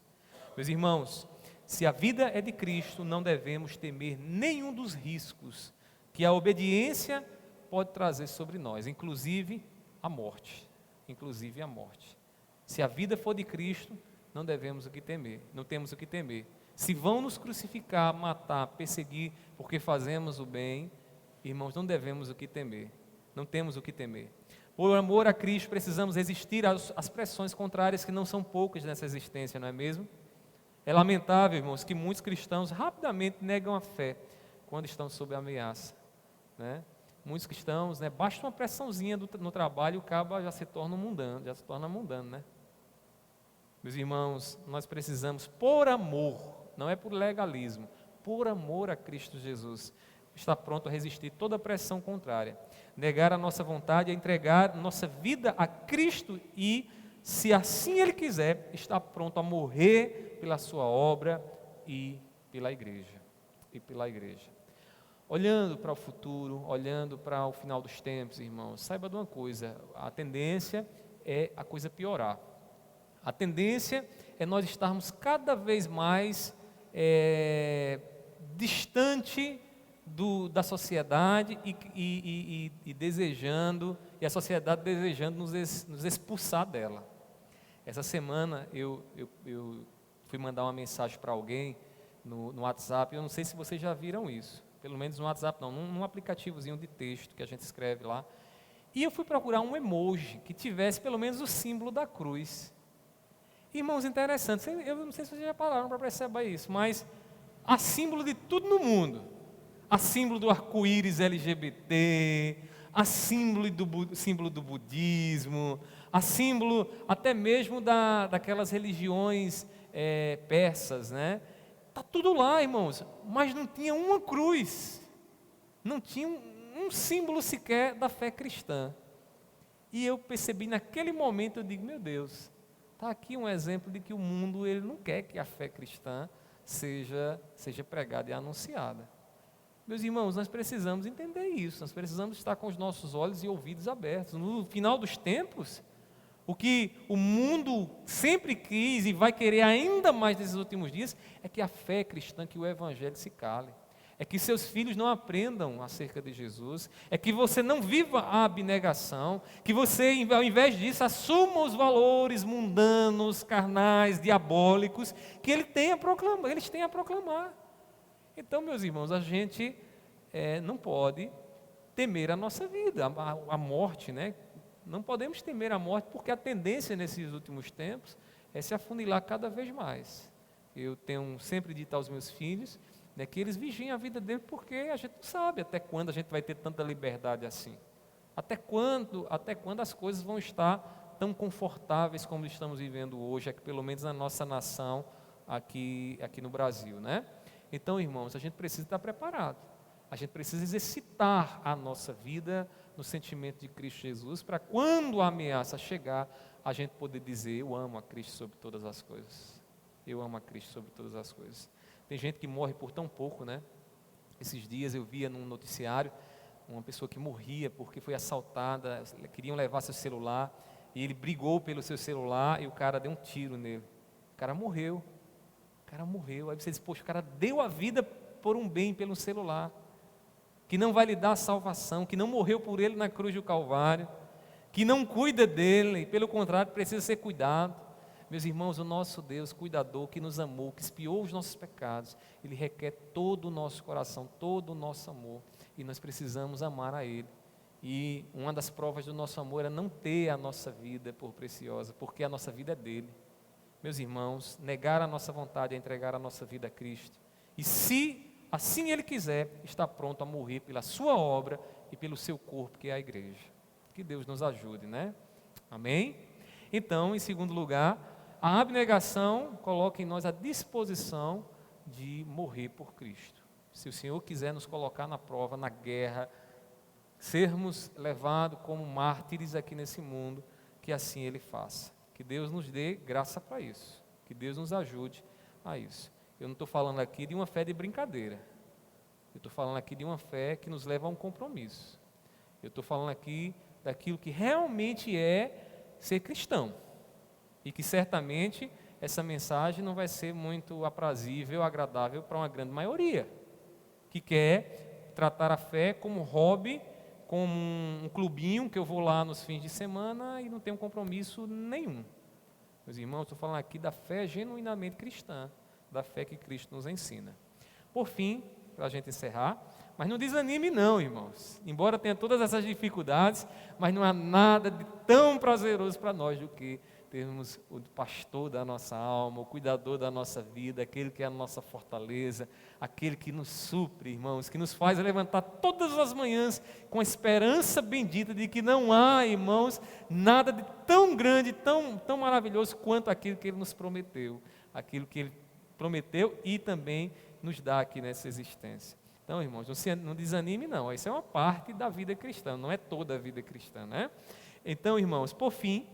Meus irmãos, se a vida é de Cristo, não devemos temer nenhum dos riscos que a obediência pode trazer sobre nós, inclusive a morte. Inclusive a morte. Se a vida for de Cristo, não temos o que temer. Se vão nos crucificar, matar, perseguir, porque fazemos o bem, irmãos, não devemos o que temer. Não temos o que temer. Por amor a Cristo, precisamos resistir às pressões contrárias, que não são poucas nessa existência, não é mesmo? É lamentável, irmãos, que muitos cristãos rapidamente negam a fé quando estão sob ameaça, né? Muitos cristãos, basta uma pressãozinha no trabalho, o cabo já se torna mundano, né? Meus irmãos, nós precisamos, por amor, não é por legalismo, por amor a Cristo Jesus, estar pronto a resistir toda a pressão contrária, negar a nossa vontade, a entregar nossa vida a Cristo e, se assim Ele quiser, estar pronto a morrer pela sua obra e pela igreja. Olhando para o futuro, olhando para o final dos tempos, irmãos, saiba de uma coisa: a tendência é a coisa piorar. A tendência é nós estarmos cada vez mais distante da sociedade e desejando, e a sociedade desejando nos expulsar dela. Essa semana eu fui mandar uma mensagem para alguém no WhatsApp, eu não sei se vocês já viram isso, pelo menos no WhatsApp não, num aplicativozinho de texto que a gente escreve lá, e eu fui procurar um emoji que tivesse pelo menos o símbolo da cruz. Irmãos, interessante, eu não sei se vocês já pararam para perceber isso, mas há símbolo de tudo no mundo. Há símbolo do arco-íris LGBT, há símbolo do budismo, há símbolo até mesmo daquelas religiões persas, né? Está tudo lá, irmãos, mas não tinha uma cruz, não tinha um símbolo sequer da fé cristã. E eu percebi naquele momento, eu digo, meu Deus, está aqui um exemplo de que o mundo ele não quer que a fé cristã seja pregada e anunciada. Meus irmãos, nós precisamos entender isso, nós precisamos estar com os nossos olhos e ouvidos abertos. No final dos tempos, o que o mundo sempre quis e vai querer ainda mais nesses últimos dias, é que a fé cristã, que o evangelho se cale. É que seus filhos não aprendam acerca de Jesus, é que você não viva a abnegação, que você, ao invés disso, assuma os valores mundanos, carnais, diabólicos, que eles têm a proclamar. Então, meus irmãos, a gente não pode temer a nossa vida, a morte, né? Não podemos temer a morte, porque a tendência nesses últimos tempos é se afunilar cada vez mais. Eu tenho sempre dito aos meus filhos, que eles vigiem a vida deles, porque a gente não sabe até quando a gente vai ter tanta liberdade assim. Até quando as coisas vão estar tão confortáveis como estamos vivendo hoje, pelo menos na nossa nação, aqui no Brasil, né? Então, irmãos, a gente precisa estar preparado. A gente precisa exercitar a nossa vida no sentimento de Cristo Jesus, para quando a ameaça chegar, a gente poder dizer, eu amo a Cristo sobre todas as coisas. Eu amo a Cristo sobre todas as coisas. Tem gente que morre por tão pouco, né? Esses dias eu via num noticiário uma pessoa que morria porque foi assaltada, queriam levar seu celular, e ele brigou pelo seu celular e o cara deu um tiro nele. O cara morreu. Aí você diz, poxa, o cara deu a vida por um bem, pelo celular, que não vai lhe dar salvação, que não morreu por ele na cruz do Calvário, que não cuida dele, pelo contrário, precisa ser cuidado. Meus irmãos, o nosso Deus, cuidador, que nos amou, que expiou os nossos pecados, Ele requer todo o nosso coração, todo o nosso amor, e nós precisamos amar a Ele. E uma das provas do nosso amor é não ter a nossa vida por preciosa, porque a nossa vida é dele. Meus irmãos, negar a nossa vontade é entregar a nossa vida a Cristo. E se assim Ele quiser, está pronto a morrer pela sua obra e pelo seu corpo, que é a igreja. Que Deus nos ajude, né? Amém? Então, em segundo lugar, a abnegação coloca em nós a disposição de morrer por Cristo. Se o Senhor quiser nos colocar na prova, na guerra, sermos levados como mártires aqui nesse mundo, que assim Ele faça. Que Deus nos dê graça para isso. Que Deus nos ajude a isso. Eu não estou falando aqui de uma fé de brincadeira. Eu estou falando aqui de uma fé que nos leva a um compromisso. Eu estou falando aqui daquilo que realmente é ser cristão. E que certamente essa mensagem não vai ser muito aprazível, agradável para uma grande maioria. Que quer tratar a fé como hobby, como um clubinho que eu vou lá nos fins de semana e não tenho compromisso nenhum. Meus irmãos, estou falando aqui da fé genuinamente cristã, da fé que Cristo nos ensina. Por fim, para a gente encerrar, mas não desanime não, irmãos. Embora tenha todas essas dificuldades, mas não há nada de tão prazeroso para nós do que termos o pastor da nossa alma, o cuidador da nossa vida, aquele que é a nossa fortaleza, aquele que nos supre, irmãos, que nos faz levantar todas as manhãs com a esperança bendita de que não há, irmãos, nada de tão grande, tão maravilhoso quanto aquilo que Ele nos prometeu, aquilo que Ele prometeu e também nos dá aqui nessa existência. Então, irmãos, não desanime não, isso é uma parte da vida cristã, não é toda a vida cristã, né? Então, irmãos, por fim,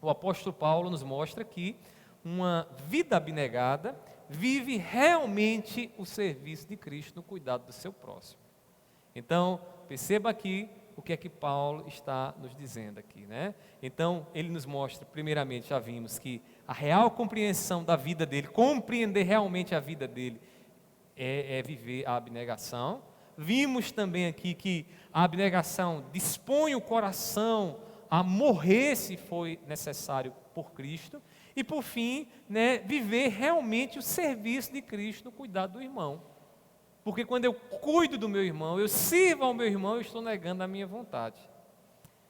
o apóstolo Paulo nos mostra que uma vida abnegada vive realmente o serviço de Cristo no cuidado do seu próximo. Então, perceba aqui o que é que Paulo está nos dizendo aqui, né? Então, ele nos mostra, primeiramente, já vimos que a real compreensão da vida dele, compreender realmente a vida dele, é viver a abnegação. Vimos também aqui que a abnegação dispõe o coração a morrer se foi necessário por Cristo, e por fim, né, viver realmente o serviço de Cristo no cuidado do irmão. Porque quando eu cuido do meu irmão, eu sirvo ao meu irmão, eu estou negando a minha vontade.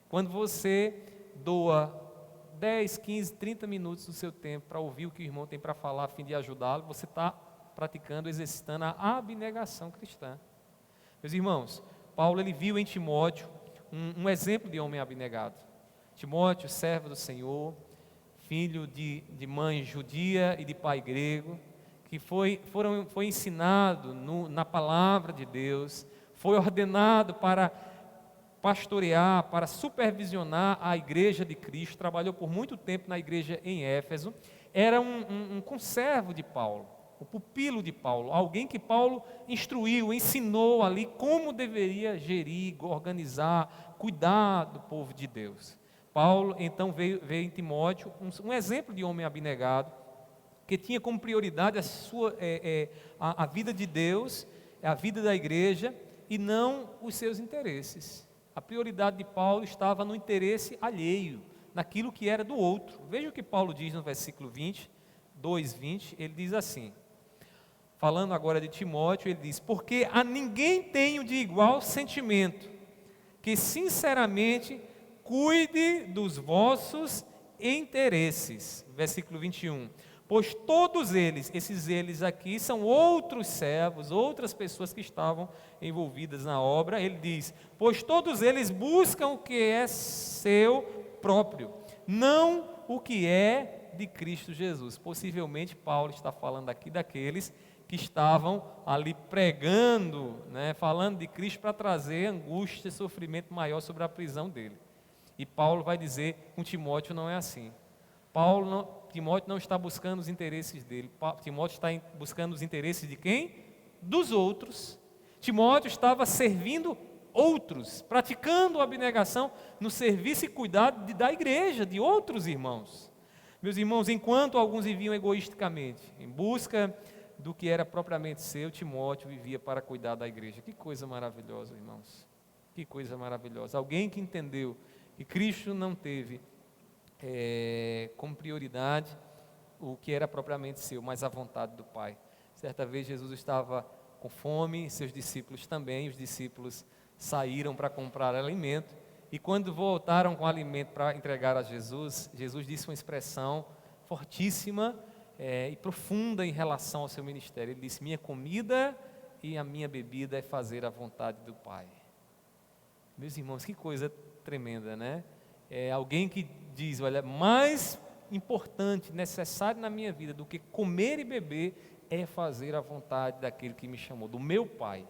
Quando você doa 10, 15, 30 minutos do seu tempo para ouvir o que o irmão tem para falar a fim de ajudá-lo, você está praticando, exercitando a abnegação cristã. Meus irmãos, Paulo ele viu em Timóteo um exemplo de homem abnegado. Timóteo, servo do Senhor, filho de mãe judia e de pai grego, que foi ensinado na palavra de Deus, foi ordenado para pastorear, para supervisionar a igreja de Cristo, trabalhou por muito tempo na igreja em Éfeso, era um conservo de Paulo, o pupilo de Paulo, alguém que Paulo instruiu, ensinou ali como deveria gerir, organizar, cuidar do povo de Deus. Paulo então veio em Timóteo um exemplo de homem abnegado, que tinha como prioridade a vida de Deus, a vida da igreja e não os seus interesses. A prioridade de Paulo estava no interesse alheio, naquilo que era do outro. Veja o que Paulo diz no versículo 20, 2:20, ele diz assim, falando agora de Timóteo, ele diz: porque a ninguém tenho de igual sentimento, que sinceramente cuide dos vossos interesses. Versículo 21. Pois todos eles, esses eles aqui, são outros servos, outras pessoas que estavam envolvidas na obra. Ele diz: pois todos eles buscam o que é seu próprio, não o que é de Cristo Jesus. Possivelmente Paulo está falando aqui daqueles que estavam ali pregando, né, falando de Cristo para trazer angústia e sofrimento maior sobre a prisão dele. E Paulo vai dizer, com Timóteo não é assim. Timóteo não está buscando os interesses dele. Timóteo está buscando os interesses de quem? Dos outros. Timóteo estava servindo outros, praticando a abnegação no serviço e cuidado da igreja, de outros irmãos. Meus irmãos, enquanto alguns viviam egoisticamente, em busca do que era propriamente seu, Timóteo vivia para cuidar da igreja. Que coisa maravilhosa, irmãos. Que coisa maravilhosa. Alguém que entendeu que Cristo não teve como prioridade o que era propriamente seu, mas a vontade do Pai. Certa vez Jesus estava com fome, seus discípulos também, os discípulos saíram para comprar alimento, e quando voltaram com alimento para entregar a Jesus, Jesus disse uma expressão fortíssima e profunda em relação ao seu ministério. Ele disse: minha comida e a minha bebida é fazer a vontade do Pai. Meus irmãos, que coisa tremenda, né? É alguém que diz: olha, mais importante, necessário na minha vida do que comer e beber é fazer a vontade daquele que me chamou, do meu Pai.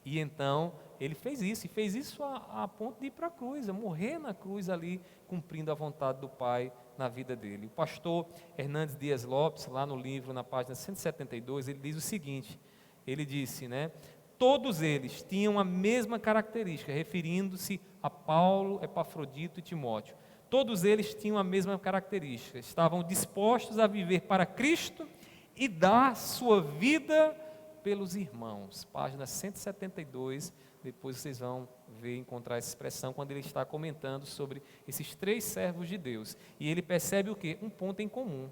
E então ele fez isso, e fez isso a ponto de ir para a cruz, a morrer na cruz ali, cumprindo a vontade do Pai na vida dele. O pastor Hernandes Dias Lopes, lá no livro, na página 172, ele diz o seguinte, ele disse, né, todos eles tinham a mesma característica, referindo-se a Paulo, Epafrodito e Timóteo. Todos eles tinham a mesma característica, estavam dispostos a viver para Cristo e dar sua vida pelos irmãos. Página 172, depois vocês vão ver, encontrar essa expressão, quando ele está comentando sobre esses 3 servos de Deus. E ele percebe o quê? Um ponto em comum.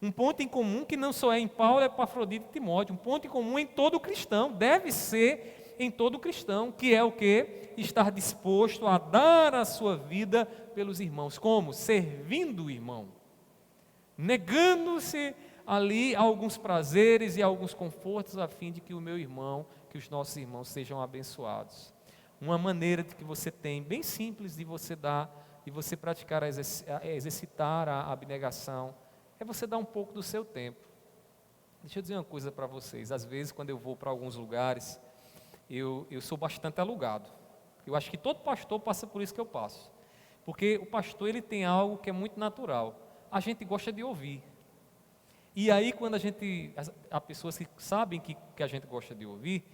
Um ponto em comum que não só é em Paulo, Epafrodito e Timóteo, um ponto em comum em todo cristão, deve ser em todo cristão, que é o quê? Estar disposto a dar a sua vida pelos irmãos. Como? Servindo o irmão. Negando-se ali alguns prazeres e alguns confortos, a fim de que o meu irmão, que os nossos irmãos sejam abençoados. Uma maneira de que você tem, bem simples, de você dar, de você praticar, exercitar a abnegação, é você dar um pouco do seu tempo. Deixa eu dizer uma coisa para vocês, às vezes quando eu vou para alguns lugares, eu sou bastante alugado. Eu acho que todo pastor passa por isso que eu passo. Porque o pastor, ele tem algo que é muito natural. A gente gosta de ouvir. E aí quando há pessoas que sabem que a gente gosta de ouvir,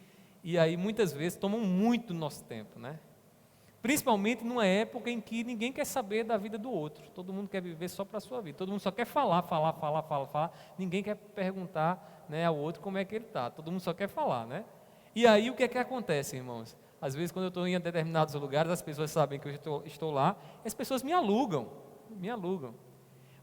e aí muitas vezes tomam muito do nosso tempo, né? Principalmente numa época em que ninguém quer saber da vida do outro. Todo mundo quer viver só para a sua vida. Todo mundo só quer falar. Ninguém quer perguntar, né, ao outro como é que ele está. Todo mundo só quer falar, né? E aí o que é que acontece, irmãos? Às vezes quando eu estou em determinados lugares, as pessoas sabem que eu estou lá, as pessoas me alugam.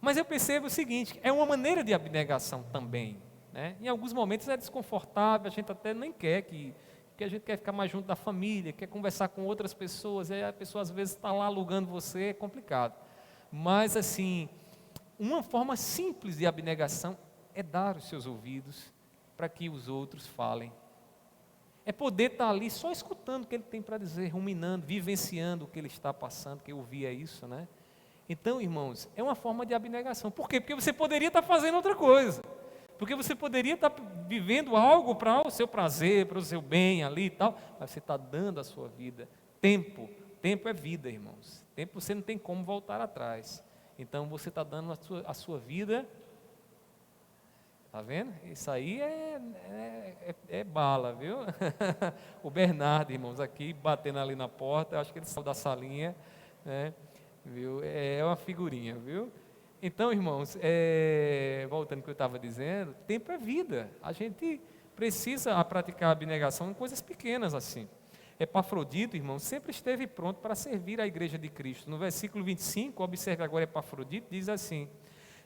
Mas eu percebo o seguinte, é uma maneira de abnegação também, né? Em alguns momentos é desconfortável, a gente até nem quer que a gente quer ficar mais junto da família, quer conversar com outras pessoas, aí a pessoa às vezes está lá alugando você, é complicado. Mas assim, uma forma simples de abnegação é dar os seus ouvidos para que os outros falem. É poder estar ali só escutando o que ele tem para dizer, ruminando, vivenciando o que ele está passando, que ouvir é isso, né? Então, irmãos, é uma forma de abnegação. Por quê? Porque você poderia estar fazendo outra coisa. Porque você poderia estar vivendo algo para o seu prazer, para o seu bem ali e tal, mas você está dando a sua vida. Tempo é vida, irmãos. Tempo você não tem como voltar atrás. Então você está dando a sua vida. Está vendo? Isso aí é bala, viu? O Bernardo, irmãos, aqui batendo ali na porta, acho que ele saiu da salinha, né? Viu? É uma figurinha, viu? Então, irmãos, voltando ao que eu estava dizendo, tempo é vida. A gente precisa praticar a abnegação em coisas pequenas assim. Epafrodito, irmão, sempre esteve pronto para servir a igreja de Cristo. No versículo 25, observe agora Epafrodito, diz assim: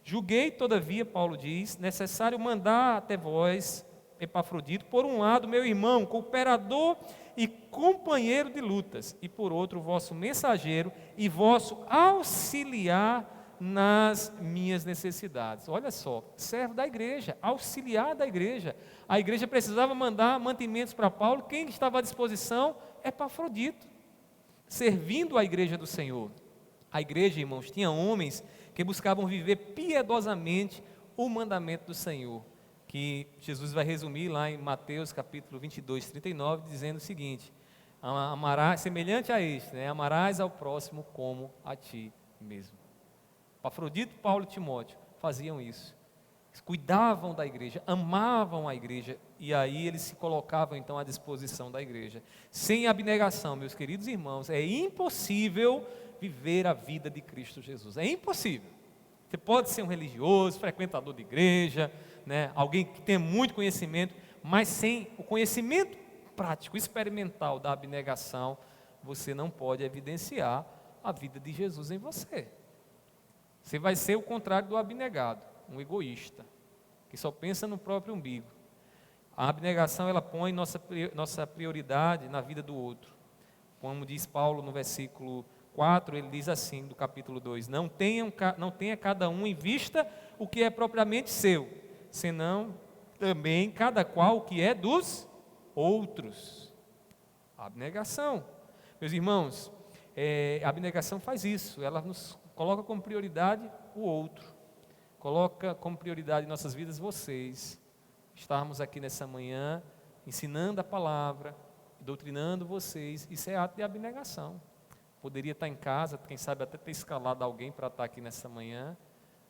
julguei, todavia, Paulo diz, necessário mandar até vós, Epafrodito, por um lado, meu irmão, cooperador e companheiro de lutas, e por outro, vosso mensageiro e vosso auxiliar nas minhas necessidades. Olha só, servo da igreja, auxiliar da igreja. A igreja precisava mandar mantimentos para Paulo. Quem estava à disposição? Epafrodito, servindo a igreja do Senhor. A igreja, irmãos, tinha homens que buscavam viver piedosamente o mandamento do Senhor, que Jesus vai resumir lá em Mateus capítulo 22, 39, dizendo o seguinte: amarás, semelhante a este, né? Amarás ao próximo como a ti mesmo. Epafrodito, Paulo e Timóteo faziam isso. Eles cuidavam da igreja, amavam a igreja, e aí eles se colocavam então à disposição da igreja. Sem abnegação, meus queridos irmãos, é impossível viver a vida de Cristo Jesus. É impossível. Você pode ser um religioso, frequentador de igreja, né, alguém que tem muito conhecimento, mas sem o conhecimento prático, experimental da abnegação, você não pode evidenciar a vida de Jesus em você. Você vai ser o contrário do abnegado, um egoísta, que só pensa no próprio umbigo. A abnegação, ela põe nossa prioridade na vida do outro. Como diz Paulo no versículo 4, ele diz assim, do capítulo 2, não tenha cada um em vista o que é propriamente seu, senão também cada qual o que é dos outros. Abnegação. Meus irmãos, a abnegação faz isso, ela nos coloca como prioridade o outro, coloca como prioridade em nossas vidas vocês, estarmos aqui nessa manhã, ensinando a palavra, doutrinando vocês, isso é ato de abnegação. Poderia estar em casa, quem sabe até ter escalado alguém para estar aqui nessa manhã,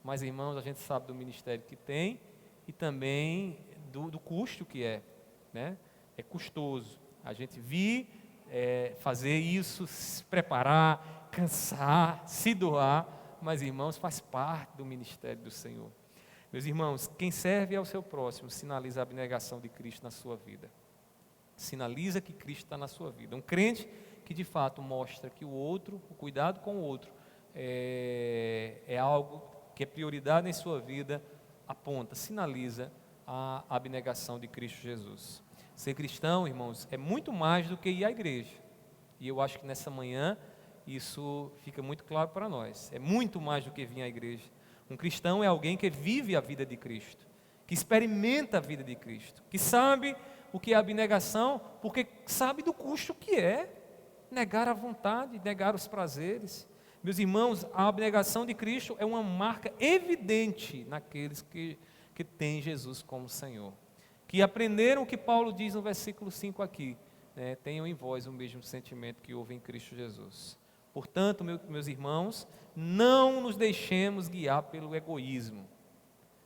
mas irmãos, a gente sabe do ministério que tem e também do custo que é, né? É custoso a gente vir fazer isso, se preparar, cansar, se doar, mas irmãos, faz parte do ministério do Senhor. Meus irmãos, quem serve ao seu próximo sinaliza a abnegação de Cristo na sua vida, sinaliza que Cristo está na sua vida. Um crente que de fato mostra que o outro, o cuidado com o outro é algo que é prioridade em sua vida, aponta, sinaliza a abnegação de Cristo Jesus. Ser cristão, irmãos, é muito mais do que ir à igreja. E eu acho que nessa manhã isso fica muito claro para nós. É muito mais do que vir à igreja. Um cristão é alguém que vive a vida de Cristo, que experimenta a vida de Cristo, que sabe o que é abnegação, porque sabe do custo que é negar a vontade, negar os prazeres. Meus irmãos, a abnegação de Cristo é uma marca evidente naqueles que têm Jesus como Senhor, que aprenderam o que Paulo diz no versículo 5 aqui, né? Tenham em vós o mesmo sentimento que houve em Cristo Jesus. Portanto, meus irmãos, não nos deixemos guiar pelo egoísmo.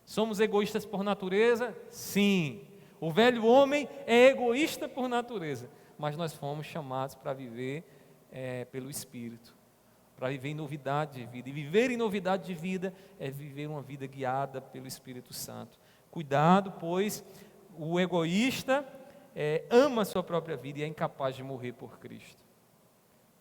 Somos egoístas por natureza? Sim. O velho homem é egoísta por natureza, mas nós fomos chamados para viver pelo Espírito, para viver em novidade de vida. E viver em novidade de vida é viver uma vida guiada pelo Espírito Santo. Cuidado, pois o egoísta ama a sua própria vida e é incapaz de morrer por Cristo.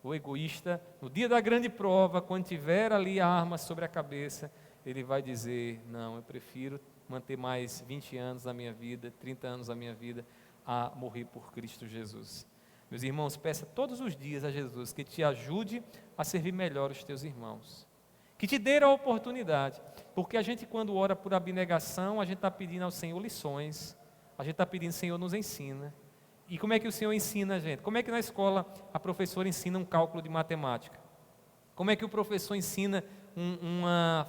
O egoísta, no dia da grande prova, quando tiver ali a arma sobre a cabeça, ele vai dizer, não, eu prefiro manter mais 20 anos da minha vida, 30 anos da minha vida, a morrer por Cristo Jesus. Meus irmãos, peça todos os dias a Jesus que te ajude a servir melhor os teus irmãos, que te dê a oportunidade, porque a gente quando ora por abnegação, a gente está pedindo ao Senhor lições, a gente está pedindo, Senhor, nos ensina. E como é que o Senhor ensina a gente? Como é que na escola a professora ensina um cálculo de matemática? Como é que o professor ensina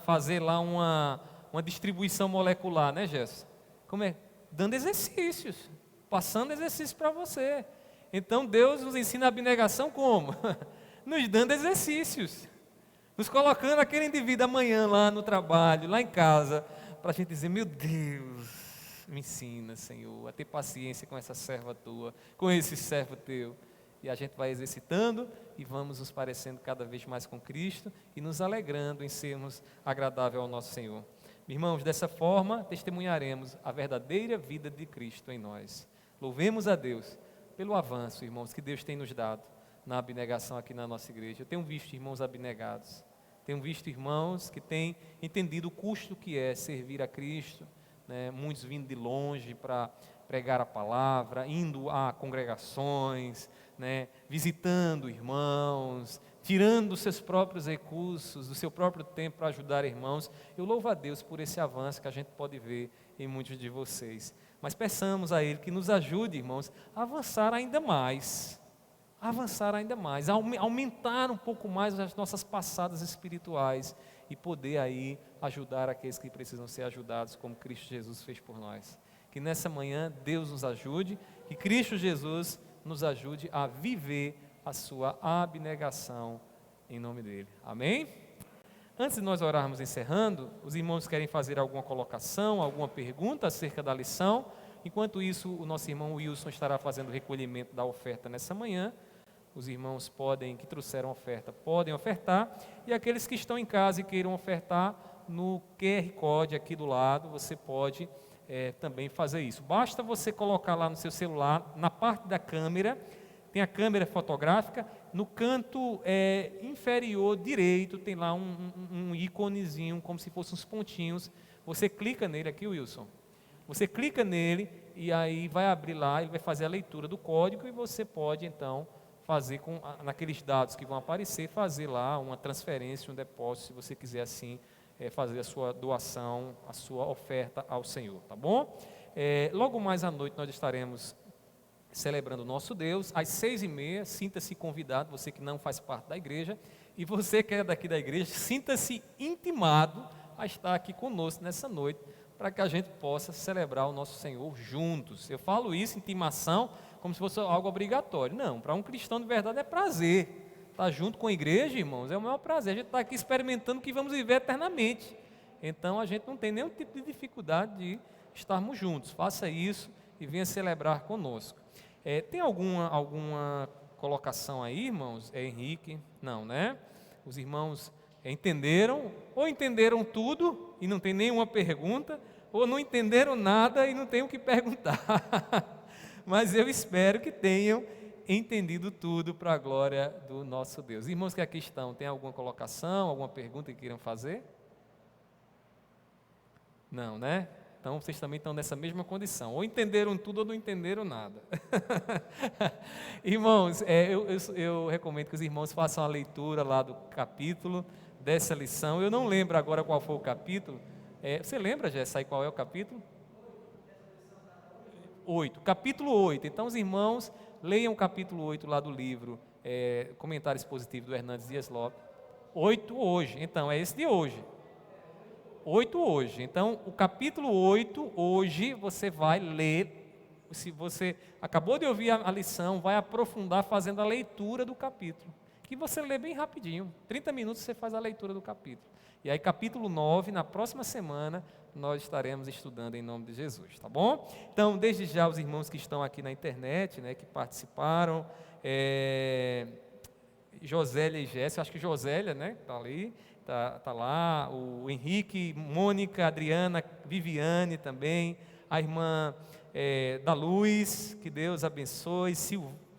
fazer lá uma distribuição molecular, né, Gerson? Como é? Dando exercícios, passando exercícios para você. Então Deus nos ensina a abnegação como? Nos dando exercícios, nos colocando aquele indivíduo amanhã lá no trabalho, lá em casa, para a gente dizer, meu Deus, me ensina, Senhor, a ter paciência com essa serva tua, com esse servo teu. E a gente vai exercitando e vamos nos parecendo cada vez mais com Cristo e nos alegrando em sermos agradável ao nosso Senhor. Irmãos, dessa forma testemunharemos a verdadeira vida de Cristo em nós. Louvemos a Deus pelo avanço, irmãos, que Deus tem nos dado na abnegação aqui na nossa igreja. Eu tenho visto irmãos abnegados, tenho visto irmãos que têm entendido o custo que é servir a Cristo, né? Muitos vindo de longe para pregar a palavra, indo a congregações, né? Visitando irmãos, tirando os seus próprios recursos, do seu próprio tempo para ajudar irmãos. Eu louvo a Deus por esse avanço que a gente pode ver em muitos de vocês. Mas peçamos a Ele que nos ajude, irmãos, a avançar ainda mais, aumentar um pouco mais as nossas passadas espirituais e poder aí ajudar aqueles que precisam ser ajudados, como Cristo Jesus fez por nós. Que nessa manhã Deus nos ajude, que Cristo Jesus nos ajude a viver a sua abnegação em nome dEle. Amém? Antes de nós orarmos encerrando, os irmãos querem fazer alguma colocação, alguma pergunta acerca da lição. Enquanto isso, o nosso irmão Wilson estará fazendo o recolhimento da oferta nessa manhã. Os irmãos que trouxeram oferta, podem ofertar. E aqueles que estão em casa e queiram ofertar, no QR Code aqui do lado, você pode também fazer isso. Basta você colocar lá no seu celular, na parte da câmera, tem a câmera fotográfica, no canto inferior direito tem lá um íconezinho, como se fossem uns pontinhos. Você clica nele aqui, Wilson. Você clica nele e aí vai abrir lá, ele vai fazer a leitura do código e você pode então fazer naqueles dados que vão aparecer, fazer lá uma transferência, um depósito, se você quiser assim, fazer a sua doação, a sua oferta ao Senhor, tá bom? Logo mais à noite nós estaremos celebrando o nosso Deus, às 6h30, sinta-se convidado, você que não faz parte da igreja, e você que é daqui da igreja, sinta-se intimado a estar aqui conosco nessa noite, para que a gente possa celebrar o nosso Senhor juntos. Eu falo isso, intimação, como se fosse algo obrigatório. Não, para um cristão de verdade é prazer. Estar junto com a igreja, irmãos, é o maior prazer. A gente está aqui experimentando o que vamos viver eternamente. Então a gente não tem nenhum tipo de dificuldade de estarmos juntos. Faça isso e venha celebrar conosco. Tem alguma colocação aí, irmãos? Henrique? Não, né? Os irmãos entenderam, ou entenderam tudo e não tem nenhuma pergunta, ou não entenderam nada e não tem o que perguntar. Mas eu espero que tenham entendido tudo para a glória do nosso Deus. Irmãos que aqui estão, tem alguma colocação, alguma pergunta que queiram fazer? Não, né? Então vocês também estão nessa mesma condição. Ou entenderam tudo ou não entenderam nada. Irmãos, eu recomendo que os irmãos façam a leitura lá do capítulo dessa lição. Eu não lembro agora qual foi o capítulo. Você lembra, Jéssica, aí qual é o capítulo? 8. Capítulo 8. Então os irmãos leiam o capítulo 8 lá do livro Comentário Expositivo do Hernandes Dias Lopes. 8 hoje. Então é esse de hoje. 8 hoje. Então, o capítulo 8, hoje, você vai ler. Se você acabou de ouvir a lição, vai aprofundar fazendo a leitura do capítulo. Que você lê bem rapidinho. 30 minutos você faz a leitura do capítulo. E aí, capítulo 9, na próxima semana, nós estaremos estudando em nome de Jesus, tá bom? Então, desde já, os irmãos que estão aqui na internet, né, que participaram, Josélia e Jéssica, acho que Josélia, né, está ali. Tá lá, o Henrique, Mônica, Adriana, Viviane também, a irmã da Luz, que Deus abençoe,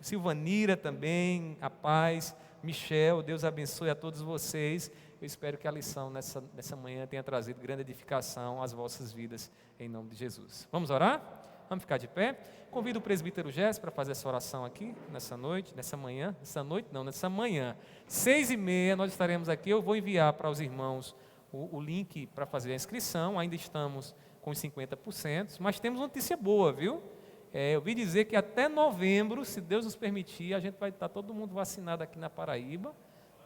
Silvanira também, a paz, Michel, Deus abençoe a todos vocês. Eu espero que a lição nessa manhã tenha trazido grande edificação às vossas vidas, em nome de Jesus. Vamos orar? Vamos ficar de pé? Convido o presbítero Jéssica para fazer essa oração aqui, nessa manhã, 6h30, nós estaremos aqui, eu vou enviar para os irmãos o link para fazer a inscrição, ainda estamos com os 50%, mas temos notícia boa, viu? Eu ouvi dizer que até novembro, se Deus nos permitir, a gente vai estar todo mundo vacinado aqui na Paraíba,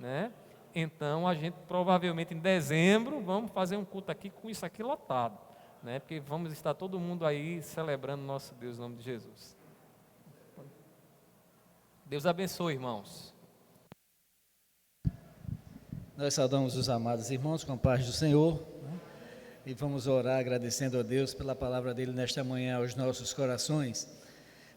né? Então, a gente provavelmente em dezembro, vamos fazer um culto aqui com isso aqui lotado. Né, porque vamos estar todo mundo aí celebrando nosso Deus em nome de Jesus. Deus abençoe, irmãos. Nós saudamos os amados irmãos com a paz do Senhor, né? E vamos orar agradecendo a Deus pela palavra dele nesta manhã aos nossos corações.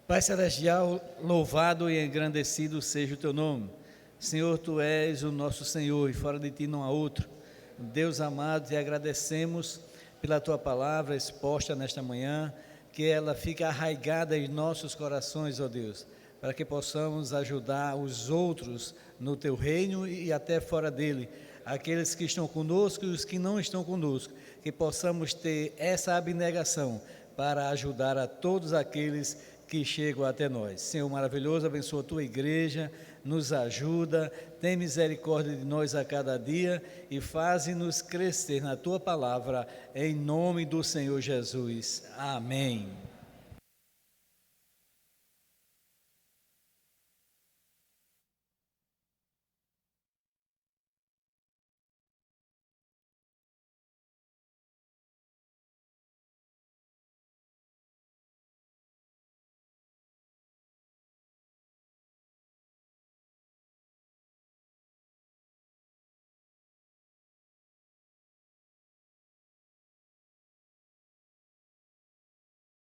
Pai Celestial, louvado e engrandecido seja o teu nome. Senhor, tu és o nosso Senhor e fora de ti não há outro. Deus amado, te agradecemos pela tua palavra exposta nesta manhã, que ela fique arraigada em nossos corações, ó Deus, para que possamos ajudar os outros no teu reino e até fora dele, aqueles que estão conosco e os que não estão conosco, que possamos ter essa abnegação para ajudar a todos aqueles que chegam até nós. Senhor maravilhoso, abençoa a tua igreja, nos ajuda, tem misericórdia de nós a cada dia e faze-nos crescer na tua palavra, em nome do Senhor Jesus. Amém.